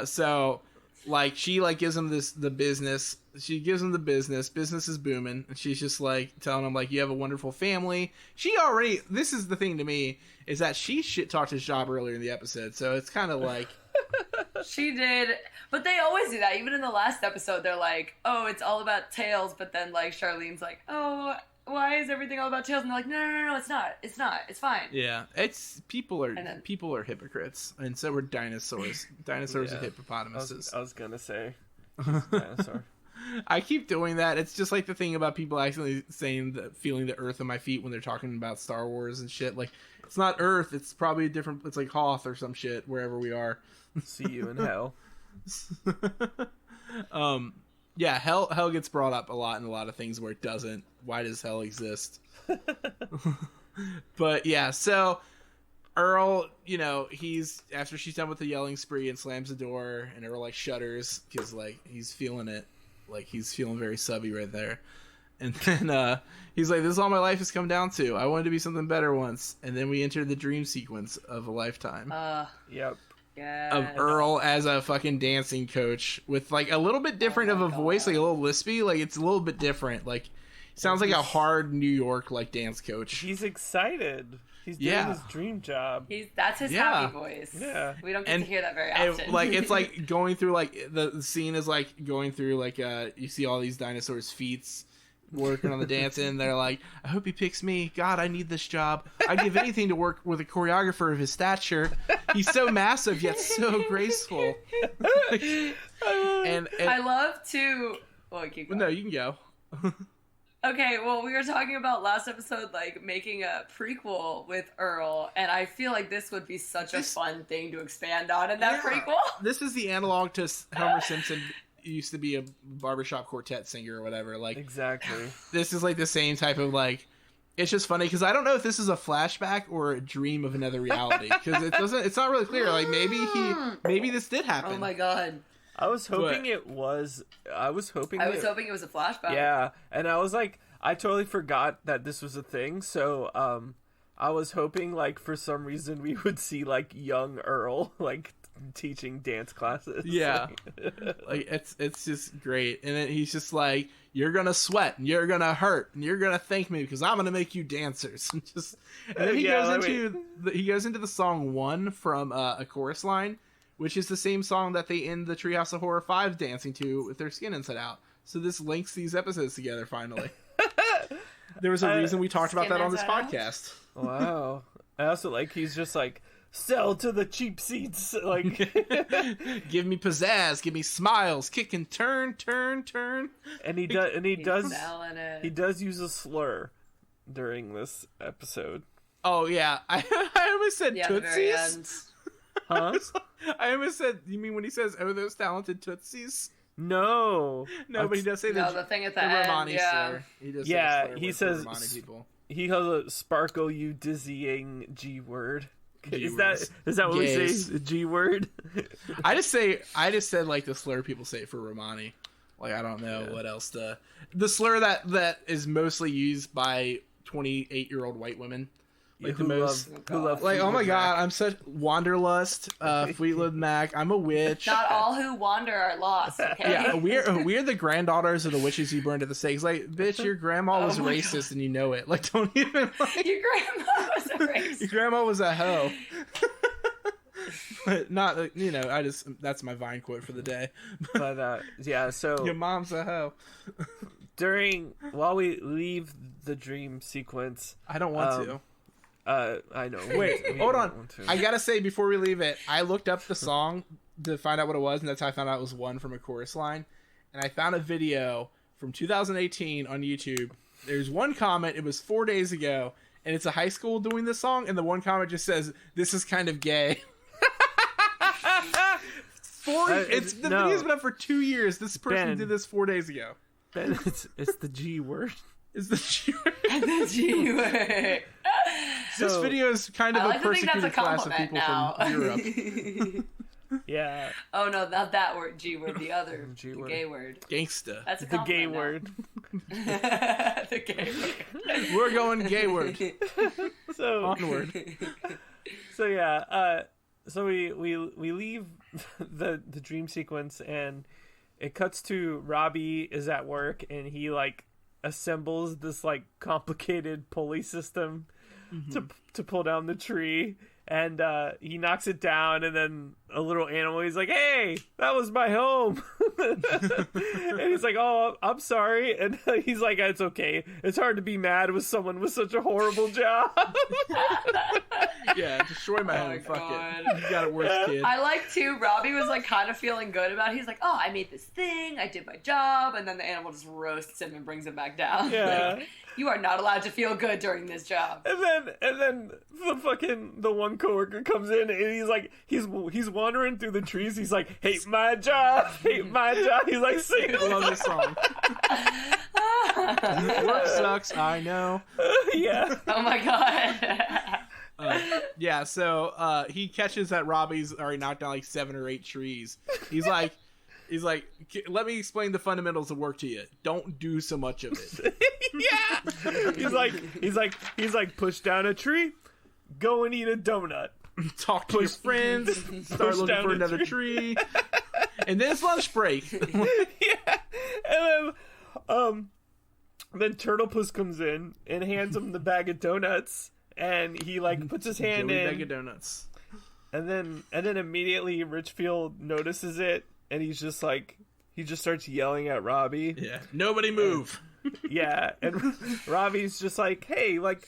So, like, she like gives him the business. She gives him the business. Business is booming, and she's just like telling him like, you have a wonderful family. This is the thing to me, is that she shit talked his job earlier in the episode, so it's kind of like. She did, but they always do that. Even in the last episode, they're like, "Oh, it's all about tails," but then like Charlene's like, "Oh, why is everything all about tails?" And they're like, "No, it's not. It's not. It's fine." Yeah, people are hypocrites, and so are dinosaurs. Dinosaurs are hippopotamuses. I was gonna say dinosaur. I keep doing that. It's just like the thing about people actually feeling the earth on my feet when they're talking about Star Wars and shit. Like, it's not Earth. It's probably a different. It's like Hoth or some shit wherever we are. See you in hell. Yeah, hell gets brought up a lot in a lot of things where it doesn't. Why does hell exist? But yeah, so Earl, he's after she's done with the yelling spree and slams the door, and Earl like shudders because like he's feeling it, like he's feeling very subby right there. And then he's like, "This is all my life has come down to. I wanted to be something better once." And then we enter the dream sequence of a lifetime. Yep. Yes. Of Earl as a fucking dancing coach with like a little bit different of a voice, like a little lispy, like it's a little bit different. Like sounds like a hard New York like dance coach. He's excited. He's doing his dream job. That's his happy voice. Yeah. We don't get to hear that very often. And, like it's like going through like the scene is like going through like you see all these dinosaurs' feet working on the dancing. They're like, "I hope he picks me. God, I need this job. I'd give anything to work with a choreographer of his stature. He's so massive yet so graceful." and I love to. Well, keep going. No, you can go. Okay, well, we were talking about last episode, like making a prequel with Earl, and I feel like this would be such a fun thing to expand on in that prequel. This is the analog to Homer Simpson. Used to be a barbershop quartet singer or whatever. Like exactly. This is like the same type of like. It's just funny because I don't know if this is a flashback or a dream of another reality because it's not really clear. Like maybe this did happen. Oh my god. I was hoping it was a flashback. Yeah, and I was like, I totally forgot that this was a thing. So I was hoping like for some reason we would see like young Earl like teaching dance classes. Yeah. Like it's just great. And then he's just like, "You're gonna sweat and you're gonna hurt and you're gonna thank me because I'm gonna make you dancers." And then he goes into the song One from a chorus line, which is the same song that they end the Treehouse of Horror 5 dancing to with their skin inside out. So this links these episodes together finally. There was a reason we talked about that on this podcast. Wow. I also like he's just like, "Sell to the cheap seats." Like, give me pizzazz, give me smiles, kick and turn. And he does use a slur during this episode. Oh yeah, I almost said tootsies. Huh? I almost said, you mean when he says, "Oh, those talented tootsies"? No, but he does say the thing at the end. Romani slur. He does say slur he says Romani people. He has a sparkle you dizzying G word. Is that what Gays. we say? G word? I just said like the slur people say for Romani. Like I don't know what else the slur that is mostly used by 28-year-old white women. Like who love like, "Oh my god, Mac. I'm such Wanderlust, Fleetwood Mac, I'm a witch." Not all who wander are lost, okay? Yeah, we're the granddaughters of the witches you burned at the stakes. Like, bitch, your grandma was racist and you know it. Like, don't even like, Your grandma was a racist. Your grandma was a hoe. But not, that's my Vine quote for the day. But yeah, so your mom's a hoe. While we leave the dream sequence, I don't want to. I know. Wait, hold on. I gotta say before we leave it, I looked up the song to find out what it was, and that's how I found out it was one from a chorus line. And I found a video from 2018 on YouTube. There's one comment. It was 4 days ago, and it's a high school doing this song. And the one comment just says, "This is kind of gay." Video's been up for 2 years. This person did this 4 days ago. Ben, it's the G word. Is the G word? The G word. This video is kind of a persecuted class of people now. from Europe. Yeah. Oh no, not that word. G word. The other. G the word. gay word. Gangsta. That's a The gay compliment now. word. The gay word. We're going gay word. So onward. So yeah. So we leave the dream sequence, and it cuts to Robbie is at work, and he like assembles this like complicated pulley system to pull down the tree, and he knocks it down, and then a little animal, he's like, "Hey, that was my home." And he's like, "Oh, I'm sorry," and he's like, "It's okay, it's hard to be mad with someone with such a horrible job." Yeah, destroy my home. Fuck it. You got it worse, kid. I like too. Robbie was like kind of feeling good about it. He's like, "Oh, I made this thing. I did my job," and then the animal just roasts him and brings him back down. Yeah. Like, you are not allowed to feel good during this job. And then the one coworker comes in, and he's like, he's wandering through the trees. He's like, "Hate my job, hate my job." He's like singing. I love this song. Work sucks, I know. Yeah. Oh my god. Yeah, so he catches that Robbie's already knocked down like 7 or 8 trees. He's like, "Let me explain the fundamentals of work to you. Don't do so much of it." Yeah. He's like, push down a tree, go and eat a donut. Talk to your friends, start looking for another tree. And then it's lunch break. Yeah. And then Turtlepus comes in and hands him the bag of donuts, and he like puts his hand in. Bag of donuts. And then immediately Richfield notices it, and he just starts yelling at Robbie. Yeah. Nobody move. Yeah, and Robbie's just like, "Hey, like,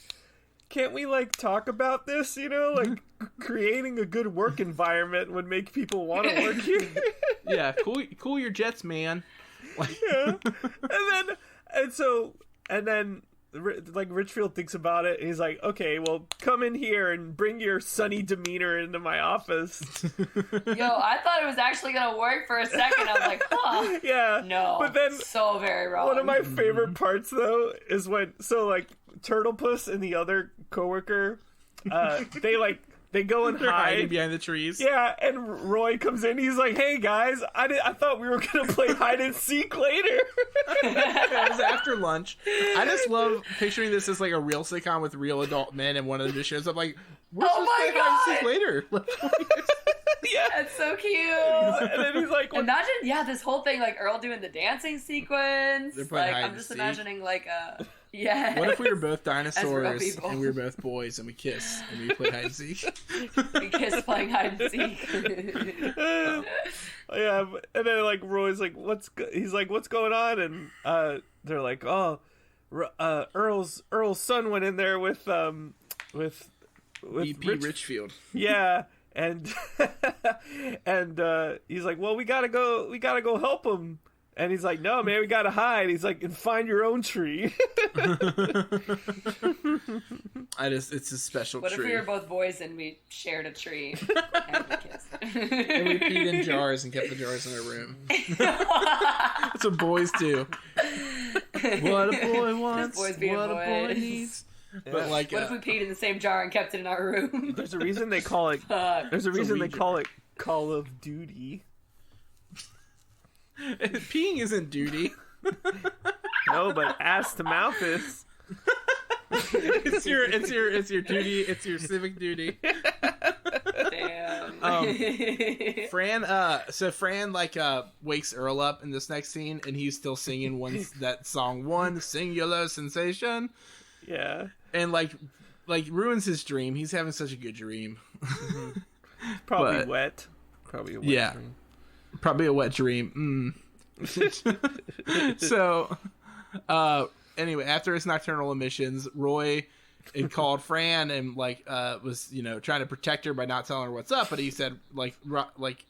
can't we like talk about this? Like creating a good work environment would make people want to work here." Yeah, cool your jets, man. Yeah. And then like Richfield thinks about it, and he's like, "Okay, well, come in here and bring your sunny demeanor into my office." Yo, I thought it was actually gonna work for a second. I was like, huh. Yeah. No. But then so very wrong. one of my favorite parts though is when Turtlepus and the other coworker, they go and They're hiding hide behind the trees. Yeah, and Roy comes in. He's like, "Hey guys, I thought we were gonna play hide and seek later." It was after lunch. I just love picturing this as like a real sitcom with real adult men, and one of them just shows up like, "We're supposed to play hide and seek later." Yeah, that's so cute. And then he's like, imagine, this whole thing, like Earl doing the dancing sequence. They're playing hide I'm and just seek. imagining like a. Yeah. What if we were both dinosaurs people. and we were both boys and we kiss and we play hide and seek? We kiss playing hide and seek. Yeah, and then like Roy's like, he's like, "What's going on?" And they're like, "Oh, Earl's son went in there with EP Richfield." Yeah, and he's like, "Well, we gotta go help him." And he's like, "No, man, we gotta hide." He's like, "And find your own tree." It's a special what tree. What if we were both boys and we shared a tree and we kissed? And we peed in jars and kept the jars in our room. That's what boys do. What a boy wants, what a boy needs. Yeah. But like, what if we peed in the same jar and kept it in our room? There's a reason they call it. There's a reason they call it Call of Duty. Peeing isn't duty. No, but ass to mouth is. It's your duty. It's your civic duty. Damn. Fran wakes Earl up in this next scene, and he's still singing that song, One Singular Sensation. Yeah. And like ruins his dream. He's having such a good dream. Mm-hmm. Probably But- wet. Probably a wet Yeah. dream. Probably a wet dream. So, anyway, after his nocturnal emissions, Roy had called Fran and was trying to protect her by not telling her what's up, but he said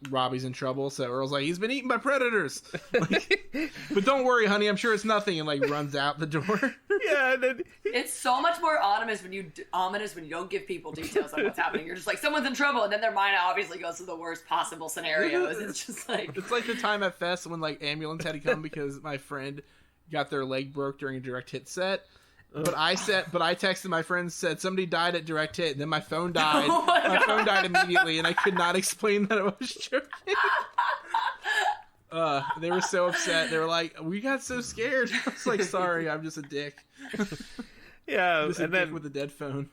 Robbie's in trouble. So Earl's like, he's been eaten by predators. But don't worry, honey, I'm sure it's nothing, and runs out the door. Yeah, and then It's so much more ominous when you don't give people details on what's happening. You're just like, someone's in trouble, and then their mind obviously goes to the worst possible scenarios. It's just like It's like the time at Fest when ambulance had to come because my friend got their leg broke during a direct hit set. But I texted my friend, said somebody died at direct hit, and then my phone died. Oh my God. Phone died immediately, and I could not explain that I was joking. They were so upset. They were like, "We got so scared." I was like, "Sorry, I'm just a dick." yeah, Just a and dick then with a dead phone.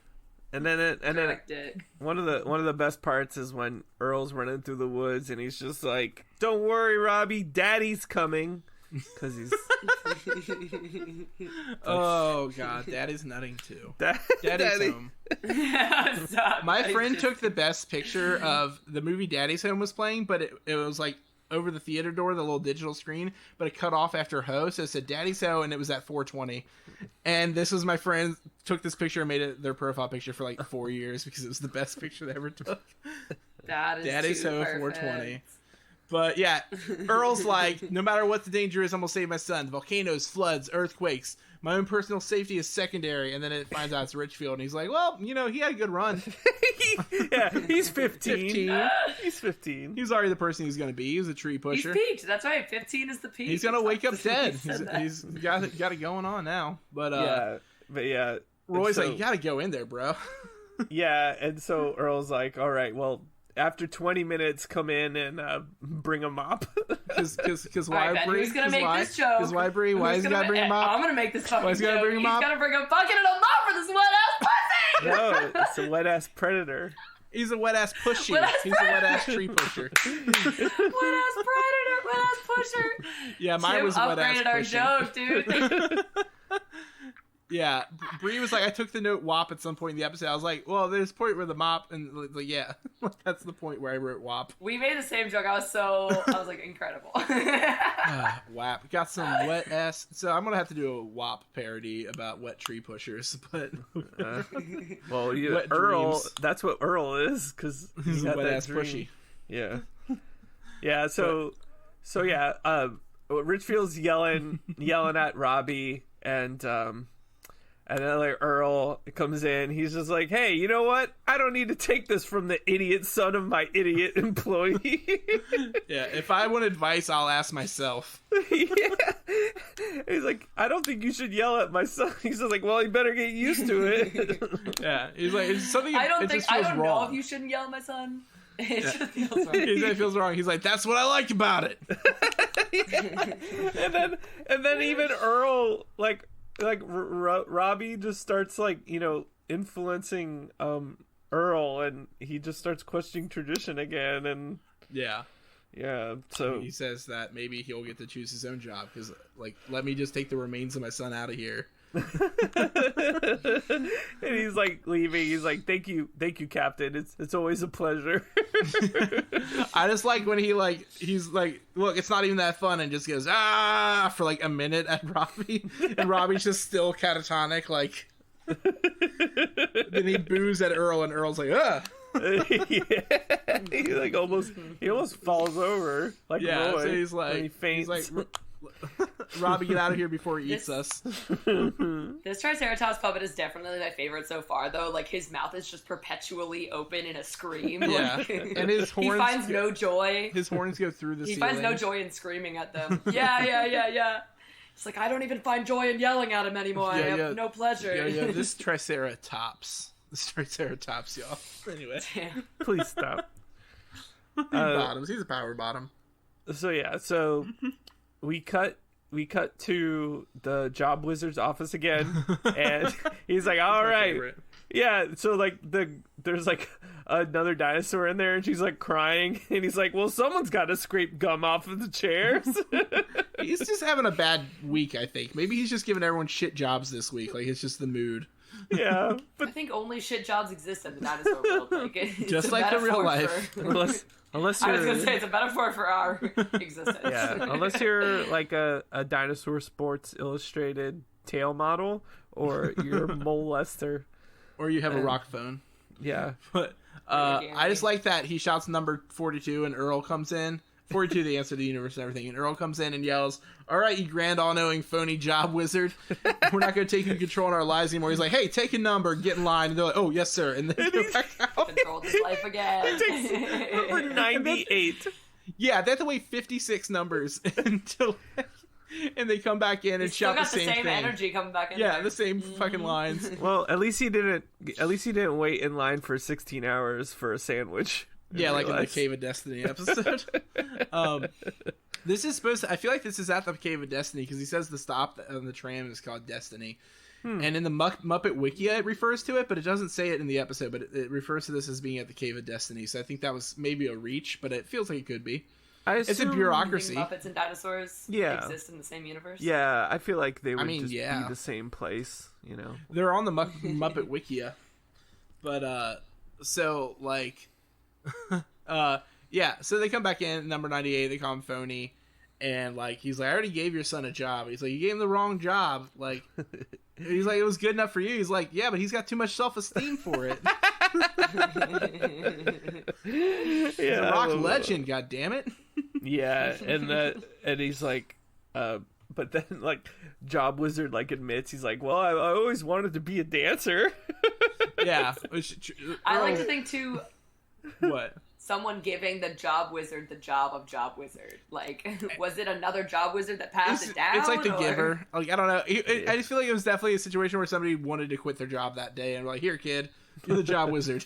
and then correct dick. one of the best parts is when Earl's running through the woods and he's just like, "Don't worry, Robbie, Daddy's coming," because he's Oh God, Daddy's nutting too. Daddy's Daddy. home. Stop. My I friend just- took the best picture of the movie Daddy's Home was playing, but it was over the theater door, the little digital screen, but it cut off after Ho, so it said Daddy's Home, and it was at 4:20. And this was my friend took this picture and made it their profile picture for 4 years because it was the best picture they ever took. That is Daddy's too Home perfect. 4:20. But yeah, Earl's like, no matter what the danger is, I'm gonna save my son. Volcanoes, floods, earthquakes. My own personal safety is secondary. And then it finds out it's Richfield, and he's like, well, he had a good run. yeah, he's 15. 15. He's 15. He's already the person he's gonna be. He's a tree He's pusher. peaked. That's right. 15 is the peak. He's gonna wake up dead. He said that. He's got it going on now. But yeah. Roy's so- like, you gotta go in there, bro. Yeah, and so Earl's like, all right, well, after 20 minutes, come in and bring a mop. Because All why, right, Ben, Bree? who's gonna make this joke? Because why, Bree? Why Who's is he gonna gotta bring him I'm up? gonna make this fucking Why is he gotta joke. bring him up? He's gonna bring a bucket and a mop for this wet ass pussy. No, it's a wet ass predator. He's a wet ass pushy. Wet-ass He's a wet ass tree pusher. Wet ass predator, wet ass pusher. Yeah, mine Tim was wet ass upgraded our pushing. joke, dude. Yeah, Bree was like, I took the note WAP at some point in the episode. I was like, well, there's a point where the mop, and yeah, that's the point where I wrote WAP. We made the same joke. I was like, incredible. WAP. Got some wet ass. So I'm going to have to do a WAP parody about wet tree pushers, but. Well, Wet Earl, dreams. that's what Earl is, because He's a wet ass dream. pushy. Yeah. Yeah, so yeah, Richfield's yelling at Robbie, and then Earl comes in. He's just like, hey, you know what? I don't need to take this from the idiot son of my idiot employee. Yeah, if I want advice, I'll ask myself. Yeah. He's like, I don't think you should yell at my son. He's just like, well, he better get used to it. Yeah, he's like, it's something. I It just don't feels know wrong. if you shouldn't yell at my son. It just feels wrong. It feels wrong. He's like, that's what I like about it. and then even Earl, Robbie just starts influencing Earl, and he just starts questioning tradition again, and Yeah. so He says that maybe he'll get to choose his own job because, let me just take the remains of my son out of here. and he's like leaving. He's like, thank you, Captain. It's always a pleasure. I just like when he's like, look, it's not even that fun, and just goes for a minute at Robbie, and Robbie's just still catatonic. Then he boos at Earl, and Earl's like, Yeah. He almost falls over like yeah. Roy. So he's when he like, faints. Robbie, get out of here before he eats This- us. This Triceratops puppet is definitely my favorite so far, though. His mouth is just perpetually open in a scream. Yeah, and his he horns. finds no joy. His horns go through the He ceiling. finds no joy in screaming at them. Yeah. It's like, I don't even find joy in yelling at him anymore. I have no pleasure. Yeah. This Triceratops, y'all. Anyway, Damn. Please stop. bottoms. He's a power bottom. So we cut to the job wizard's office again, and he's like, all right. Favorite. Yeah, so there's another dinosaur in there, and she's crying, and he's like, well, someone's got to scrape gum off of the chairs. He's just having a bad week, I think. Maybe he's just giving everyone shit jobs this week. It's just the mood. Yeah, I but think only shit jobs exist in the dinosaur world. Like, it's Just a like the real metaphor life. unless I was you're gonna say it's a metaphor for our existence. yeah, unless you're like a Dinosaur Sports Illustrated tail model, or you're a molester. Or you have a rock phone. Yeah. But I just like that he shouts number 42 and Earl comes in. 42, the answer to the universe and everything. And Earl comes in and yells, "All right, you grand all-knowing phony job wizard. We're not going to take you control in our lives anymore." He's like, "Hey, take a number, get in line." And they're like, "Oh, yes, sir." And then they go back out. Controlled his life again. Number 98. Yeah, they have to wait 56 numbers until... And they come back in and Still shout the got same thing. energy coming back in. Yeah, there. the same fucking lines. Well, at least he didn't wait in line for 16 hours for a sandwich. Yeah, like in the Cave of Destiny episode. This is supposed to... I feel like this is at the Cave of Destiny because he says the stop on the tram is called Destiny. And in the Muppet Wiki, it refers to it, but it doesn't say it in the episode, but it refers to this as being at the Cave of Destiny. So I think that was maybe a reach, but it feels like it could be. It's a bureaucracy. Muppets and dinosaurs exist in the same universe. Yeah, I feel like they would just be the same place, you know. They're on the Muppet Wikia. But, so, like... yeah, so they come back in, number 98, they call him phony, and, like, he's like, "I already gave your son a job." He's like, "You gave him the wrong job." Like, he's like, "It was good enough for you." He's like, "Yeah, but he's got too much self-esteem for it." He's a rock legend, goddammit. Yeah, and he's like, but then, like, Job Wizard, like, admits, he's like, "Well, I always wanted to be a dancer." Yeah. I like to think, too... What? Someone giving the job wizard the job of job wizard. Like, was it another job wizard that passed it down? It's like the giver. Like, I don't know. I just feel like it was definitely a situation where somebody wanted to quit their job that day and were like, "Here, kid, you're the job wizard."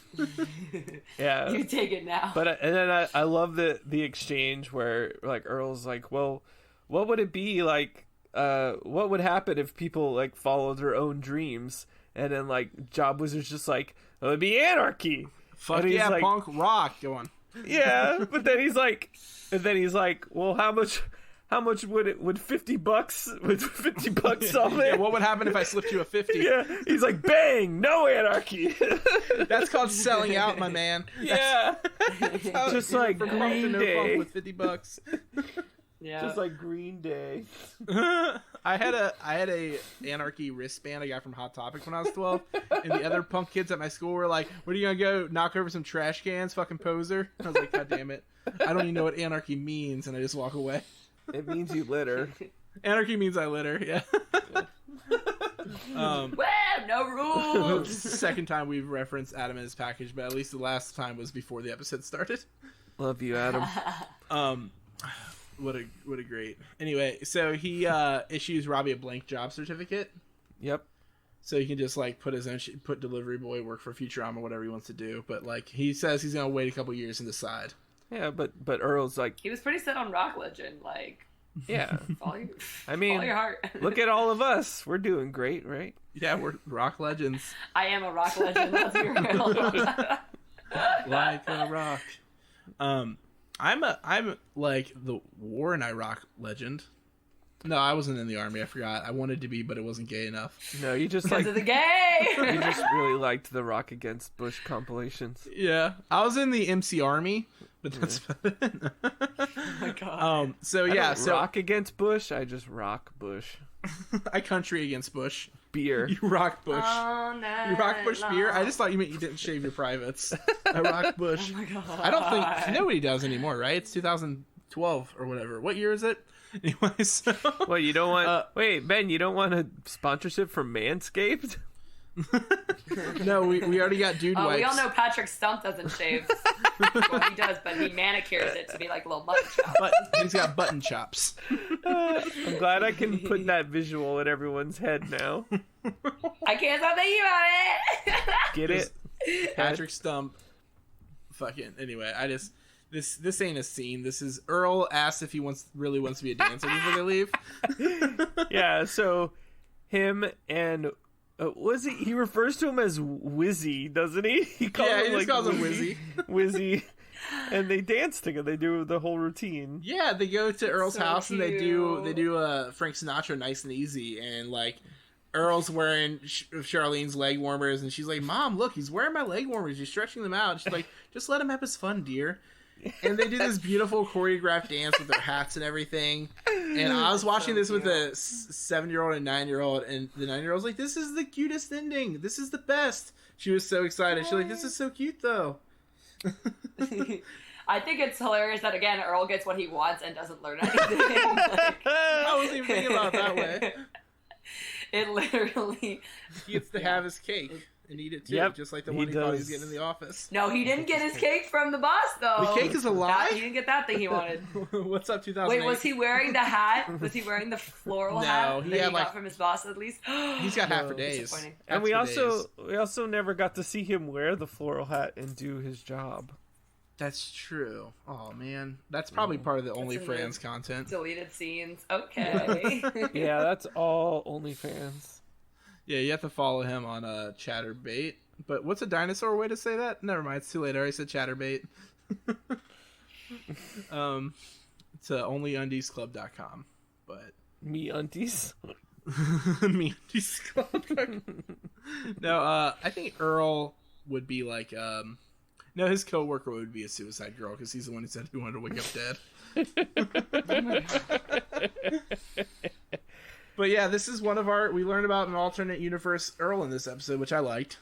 Yeah. You take it now. But and then I love the exchange where, like, Earl's like, "Well, what would it be like? What would happen if people, like, followed their own dreams?" And then, like, Job Wizard's just like, "It would be anarchy." Fuck yeah, like, punk rock. Go on. Yeah, but then he's like, "Well, how much would $50 solve it?" Yeah, what would happen if I slipped you a 50? Yeah, he's like, "Bang, no anarchy." That's called selling out, my man. Yeah, just like from punk to Green no Day punk with $50. Yeah. Just like Green Day. I had a anarchy wristband I got from Hot Topic when I was 12, and the other punk kids at my school were like, "Where are you gonna go? Knock over some trash cans, fucking poser?" And I was like, "God damn it, I don't even know what anarchy means," and I just walk away. It means you litter. Anarchy means I litter. Yeah. Well, no rules. This is the second time we've referenced Adam and his package, but at least the last time was before the episode started. Love you, Adam. What a great. Anyway, so he issues Robbie a blank job certificate. Yep. So he can just, like, put his own put delivery boy, work for Futurama, whatever he wants to do. But, like, he says he's gonna wait a couple years and decide. Yeah, but Earl's like, He was pretty set on rock legend. Like, yeah. follow your, I mean, follow your heart. Look at all of us. We're doing great, right? Yeah, we're rock legends. I am a rock legend. Let's be real. Like a rock. I'm like the war in Iraq legend. No, I wasn't in the army. I forgot. I wanted to be, but it wasn't gay enough. No, you just Because like of the gay. you just really liked the Rock Against Bush compilations. Yeah, I was in the MC Army, but that's Oh my god. So I yeah, don't so rock against Bush. I just rock Bush. I country against Bush. Beer. You rock Bush. All You rock Bush night beer? I long. just thought you meant you didn't shave your privates. I rock Bush. Oh my god. I don't think nobody does anymore, right? It's 2012 or whatever. What year is it? Anyway, so Well, you don't want. Wait, Ben, you don't want a sponsorship from Manscaped? no, we already got dude wipes. We all know Patrick Stump doesn't shave. Well, he does, but he manicures it to be like a little mutton chop. But he's got button chops. I'm glad I can put that visual in everyone's head now. I can't stop thinking about it. Get it? Patrick Stump. Fucking anyway, I just this ain't a scene. This is Earl asks if he really wants to be a dancer before they leave. Yeah, so him and he refers to him as Wizzy, doesn't he? He calls Yeah, him, he just like, calls him Wizzy. Wizzy. And they dance together. They do the whole routine. Yeah, they go to Earl's So house and they cute. do Frank Sinatra Nice and Easy, and like Earl's wearing Charlene's leg warmers, and she's like, "Mom, look, he's wearing my leg warmers. He's stretching them out." She's like, "Just let him have his fun, dear." And they do this beautiful choreographed dance with their hats and everything. And I was watching this with a 7-year-old and 9-year-old, and the 9-year-old's like, "This is the cutest ending. This is the best." She was so excited. She's like, "This is so cute, though." I think it's hilarious that, again, Earl gets what he wants and doesn't learn anything. I wasn't even thinking about it that way. It literally... He gets to have his cake and eat it, too, just like the one he thought he was getting in the office. No, he didn't get his cake from the boss, though. The cake is alive? He didn't get that thing he wanted. What's up, 2008? Wait, was he wearing the hat? Was he wearing the floral hat that he got from his boss, at least? He's got hat for days. And we also never got to see him wear the floral hat and do his job. That's true. Oh, man. That's probably part of the OnlyFans content. Deleted scenes. Okay. Yeah, that's all OnlyFans. Yeah, you have to follow him on Chatterbait. But what's a dinosaur way to say that? Never mind, it's too late. I already said Chatterbait. It's onlyundiesclub.com. But MeUndies? MeUndiesClub.com. No, I think Earl would be like... No, his coworker would be a suicide girl because he's the one who said he wanted to wake up dead. But yeah, this is one of we learned about an alternate universe Earl in this episode, which I liked.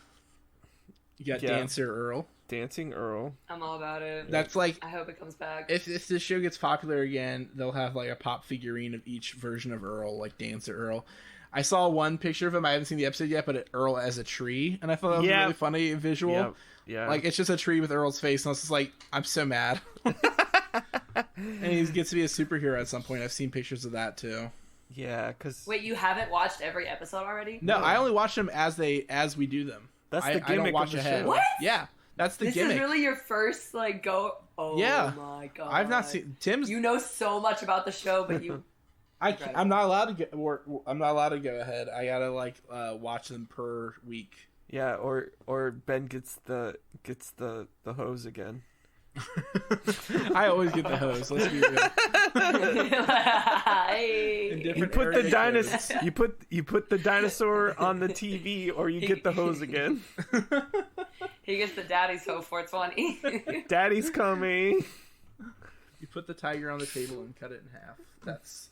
You got Dancer Earl. Dancing Earl. I'm all about it. That's like... I hope it comes back. If this show gets popular again, they'll have like a pop figurine of each version of Earl, like Dancer Earl. I saw one picture of him. I haven't seen the episode yet, but Earl as a tree, and I thought that was a really funny visual. Yep. Yeah, like it's just a tree with Earl's face, and I was just like, I'm so mad. And he gets to be a superhero at some point. I've seen pictures of that too. Yeah, because wait, you haven't watched every episode already? No, I only watch them as we do them. That's the gimmick I don't watch of the ahead. show. What? Yeah, that's the gimmick. This is really your first go. Oh yeah. My god! I've not seen Tim's. You know so much about the show, but you. I'm not allowed to go. I'm not allowed to go ahead. I gotta watch them per week. Yeah, or Ben gets the hose again. I always get the hose. Let's be real. You put the dinosaur on the TV, or you get the hose again. He gets the daddy's hose for 20. Daddy's coming. You put the tiger on the table and cut it in half. That's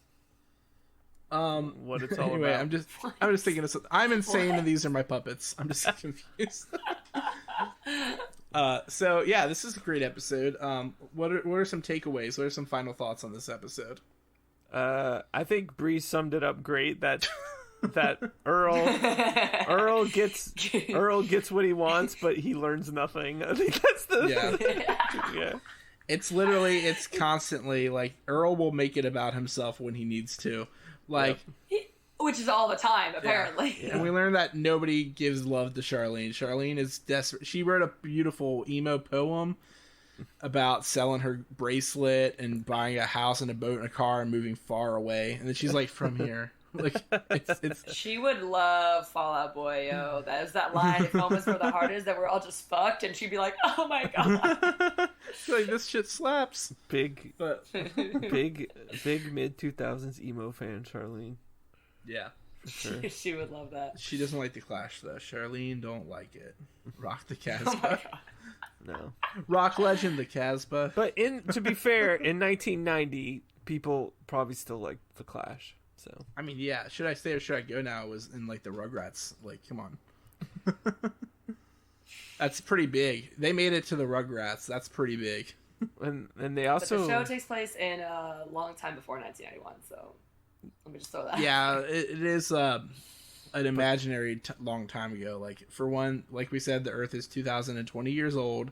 what it's all anyway, about. I'm just thinking of something. I'm insane and these are my puppets. I'm just confused. So yeah, this is a great episode. What are some takeaways? What are some final thoughts on this episode? I think Bree summed it up great. That Earl gets what he wants, but he learns nothing. I think that's yeah. It's constantly like Earl will make it about himself when he needs to. Like, which is all the time, apparently. Yeah. And we learned that nobody gives love to Charlene. Charlene is desperate. She wrote a beautiful emo poem about selling her bracelet and buying a house and a boat and a car and moving far away. And then she's like, from here. Like, it's... She would love Fall Out Boy, yo. That is that line, if moments were the hardest, that we're all just fucked, and she'd be like, oh my god. She's like, this shit slaps. Big mid-2000s emo fan, Charlene. Yeah. Sure. She would love that. She doesn't like the Clash, though. Charlene don't like it. Rock the Casbah. Oh my god. No. Rock legend, the Casbah. But to be fair, in 1990, people probably still liked the Clash. So I mean, yeah. Should I stay or should I go now? It was in like the Rugrats. Like, come on. That's pretty big. They made it to the Rugrats. That's pretty big. And they also. But the show takes place in a long time before 1991. So let me just throw that. Yeah, it is an imaginary long time ago. Like for one, like we said, the Earth is 2,020 years old.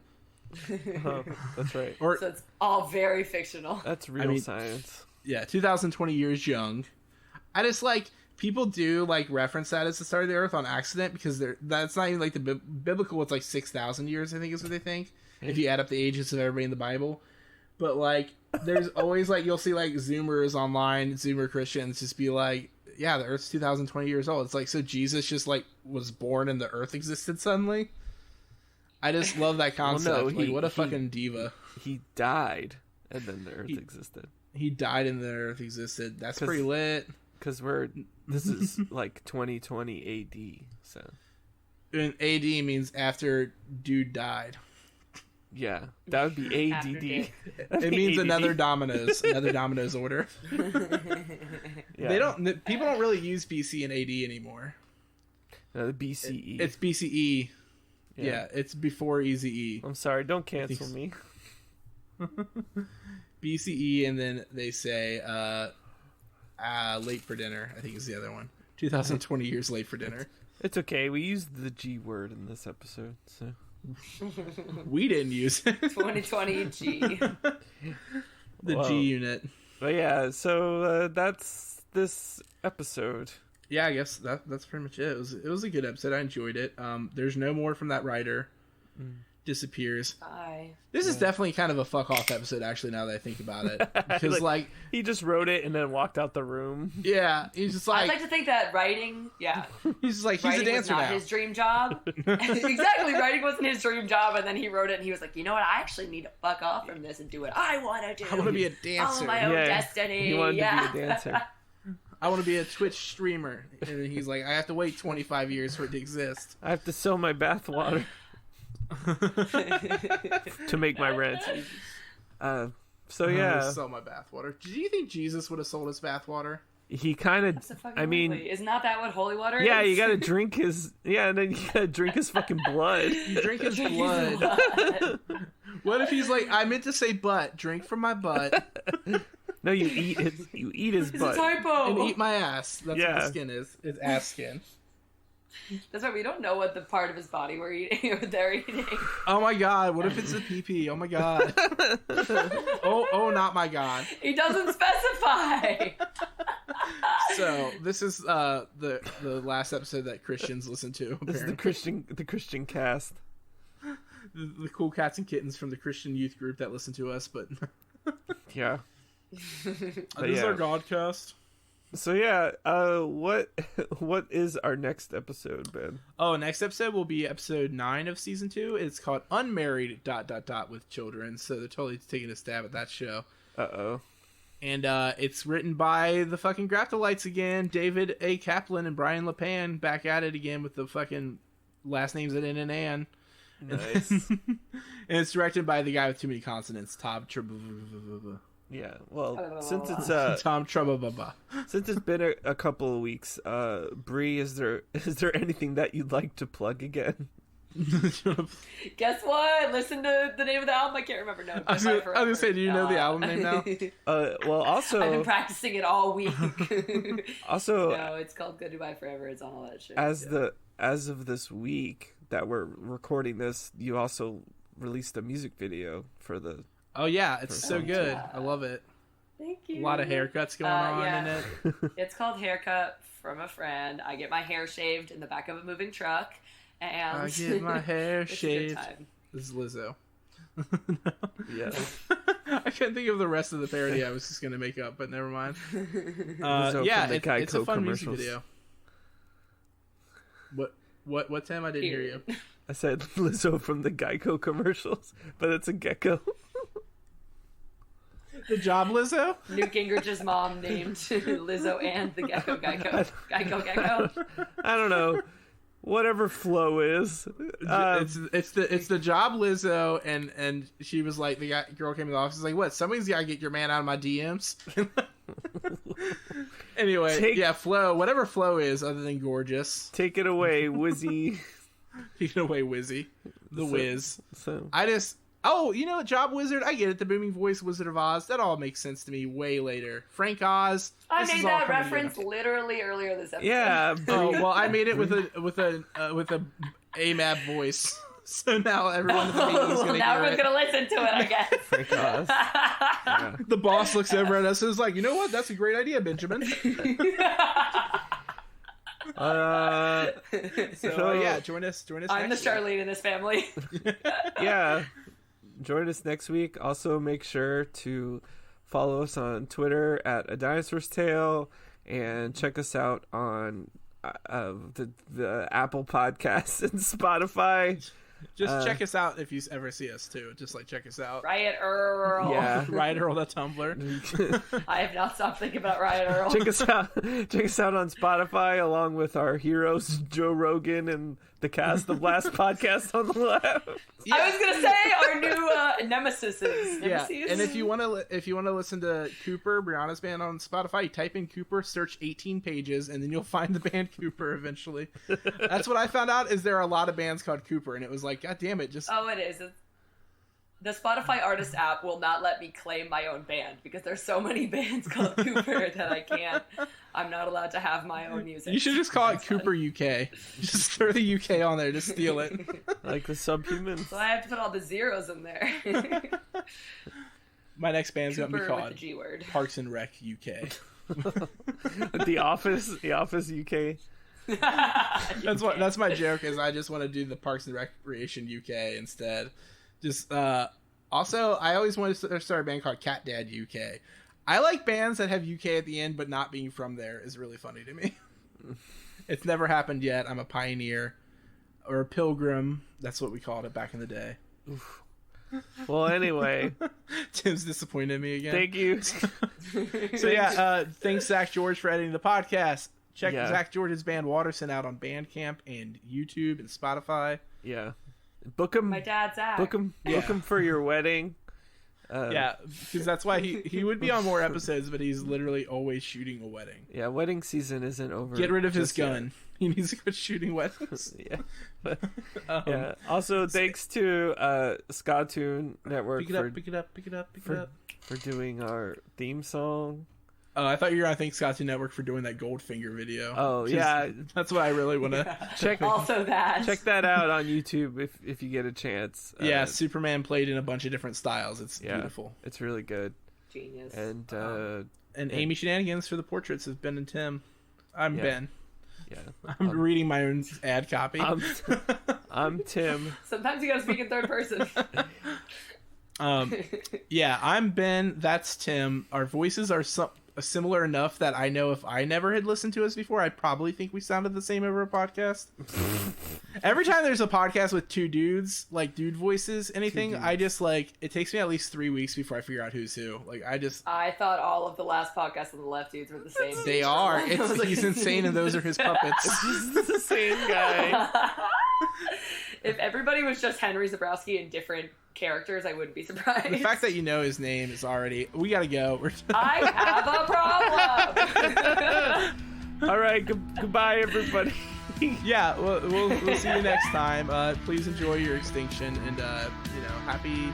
That's right. So it's all very fictional. That's real science. Yeah, 2,020 years young. I just like people do like reference that as the start of the Earth on accident because that's not even like the biblical. It's like 6,000 years, I think, is what they think if you add up the ages of everybody in the Bible. But like, there's always like you'll see like Zoomers online, Zoomer Christians just be like, yeah, the Earth's 2,020 years old. It's like so Jesus just like was born and the Earth existed suddenly. I just love that concept. Well, no, what a fucking diva. He died and then the Earth existed. He died and the Earth existed. That's pretty lit. because this is like 2020 AD, so. And AD means after dude died. Yeah, that would be ADD. It means another Domino's order. Yeah. People don't really use BC and AD anymore. No, the BCE. It's BCE. Yeah, it's before Eazy-E. I'm sorry, don't cancel me. BCE, and then they say late for dinner, I think is the other one. 2020 years late for dinner. It's okay, we used the G word in this episode, so. We didn't use it. 2020 G. The G unit. But yeah, so that's this episode. Yeah, I guess that's pretty much it. It was a good episode. I enjoyed it. There's no more from that writer. Disappears. Bye. This is definitely kind of a fuck off episode, actually, now that I think about it. Because like he just wrote it and then walked out the room. Yeah, he's just like, I'd like to think that writing, he's just like, he's writing a dancer was not now. his dream job. Exactly, writing wasn't his dream job, and then he wrote it and he was like, you know what, I actually need to fuck off from this and do what I want to do. I want to be a dancer. Follow my own destiny. He wanted to be a dancer. I want to be a Twitch streamer. And then he's like, I have to wait 25 years for it to exist. I have to sell my bathwater to make my rent. So yeah, sell my bathwater. Do you think Jesus would have sold his bathwater? He kind of. I mean, isn't that what holy water is? Yeah, you gotta drink his. Yeah, and then you gotta drink his fucking blood. You drink his blood. What if he's like, I meant to say butt. Drink from my butt. No, you eat his. You eat his butt. It's a typo. And eat my ass. That's what the skin is. It's ass skin. That's why we don't know what the part of his body we're eating or they're eating. Oh my god, what if it's a pee-pee? Oh my god. Oh, not my god. He doesn't specify. So this is the last episode that Christians listen to. This is the Christian cast. The cool cats and kittens from the Christian youth group that listen to us, but yeah. This is our Godcast. So yeah, what is our next episode, Ben? Oh, next episode will be episode 9 of season 2. It's called Unmarried ... with Children. So they're totally taking a stab at that show. Uh-oh. And it's written by the fucking Graptolites again, David A. Kaplan and Brian LePan, back at it again with the fucking last names that end in Ann. Nice. And it's directed by the guy with too many consonants, Tom Yeah, well, since it's Tom Trubba. Since it's been a couple of weeks, Bree, is there anything that you'd like to plug again? Guess what? Listen to the name of the album. I can't remember. No, I was gonna say, do you know the album name now? Well, also I've been practicing it all week. Also, no, it's called Goodbye Forever. It's on all that shit. As of this week that we're recording this, you also released a music video for the. Oh yeah, it's so good. Yeah. I love it. Thank you. A lot of haircuts going on in it. It's called Haircut from a Friend. I get my hair shaved in the back of a moving truck, and I get my hair it's a good shaved. time. This is Lizzo. Yeah. I can't think of the rest of the parody I was just gonna make up, but never mind. Yeah, it's a fun music commercials. video. What Tim? I didn't hear you. I said Lizzo from the Geico commercials, but it's a gecko. The job Lizzo? Newt Gingrich's mom named Lizzo and the Gecko. I don't know. Whatever flow is. It's the job Lizzo, and she was like, girl came in the office, like, what? Somebody's got to get your man out of my DMs. Anyway, flow. Whatever flow is, other than gorgeous. Take it away, Wizzy. Take it away, Wizzy. Wiz. So. Oh, you know what? Job Wizard. I get it. The booming voice Wizard of Oz. That all makes sense to me way later. Frank Oz. I made that reference literally earlier this episode. Yeah. Oh well, I made it with a AMAB voice. So now everyone in the meeting is gonna now everyone's gonna listen to it, I guess. Frank Oz. Yeah. The boss looks over at us and is like, you know what? That's a great idea, Benjamin. Yeah, join us. I'm the Charlene in this family. Yeah, join us next week. Also, make sure to follow us on Twitter at A Dinosaurs Tale, and check us out on the Apple Podcasts and Spotify. Just check us out if you ever see us too. Just like check us out. Riot Earl. Yeah. Riot Earl, the Tumblr. I have not stopped thinking about Riot Earl. Check us out. Check us out on Spotify, along with our heroes Joe Rogan and the cast of Last Podcast on the Left. Yeah. I was gonna say our new nemesis. Yeah, and if you want to listen to Cooper, Brianna's band on Spotify, you type in Cooper, search 18 pages, and then you'll find the band Cooper eventually. That's what I found out. Is there are a lot of bands called Cooper, and it was like, God damn it, just it is. The Spotify artist app will not let me claim my own band because there's so many bands called Cooper that I can't. I'm not allowed to have my own music. You should just call it Cooper UK. Just throw the UK on there. Just steal it. Like the Subhumans. So I have to put all the zeros in there. My next band's Cooper gonna be called with the G word. Parks and Rec UK. The Office UK. That's my joke. Is I just want to do the Parks and Recreation UK instead. Just also, I always wanted to start a band called Cat Dad UK. I like bands that have UK at the end, but not being from there is really funny to me. It's never happened yet. I'm a pioneer or a pilgrim. That's what we called it back in the day. Oof. Well, anyway, Tim's disappointed in me again. Thank you. So yeah, thanks Zach George for editing the podcast. Check Zach George's band Waterson out on Bandcamp and YouTube and Spotify. Yeah. Book him. My dad's Zach. Book him for your wedding. Because that's why he would be on more episodes, but he's literally always shooting a wedding. Yeah, wedding season isn't over. Get rid of his gun. He needs to quit shooting weddings. Yeah. But, yeah. Also, thanks to Skatoon Network pick it up. For doing our theme song. Oh, I thought you were going to thank Skatoon Network for doing that Goldfinger video. Oh, yeah. That's what I really want to check. Also that. Check that out on YouTube if you get a chance. Yeah, Superman played in a bunch of different styles. It's beautiful. It's really good. Genius. And Amy Shenanigans for the portraits of Ben and Tim. I'm Ben. Yeah. I'm reading my own ad copy. I'm Tim. Sometimes you gotta speak in third person. Yeah, I'm Ben. That's Tim. Our voices are similar enough that I know if I never had listened to us before, I'd probably think we sounded the same over a podcast. Every time there's a podcast with two dudes, like dude voices, anything, I just it takes me at least 3 weeks before I figure out who's who. I thought all of the last podcasts on the left dudes were the same. They are. He's insane and those are his puppets. It's the same guy. If everybody was just Henry Zabrowski in different characters, I wouldn't be surprised. The fact that you know his name is already... We gotta go. I have a problem! All right, goodbye, everybody. Yeah, we'll see you next time. Please enjoy your extinction, and happy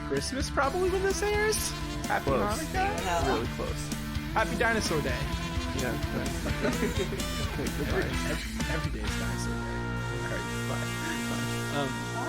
Christmas probably when this airs. Happy Close. Hanukkah. Really close. Happy Dinosaur Day. Yeah. Okay, goodbye. Every day is Dinosaur Day. All right, bye.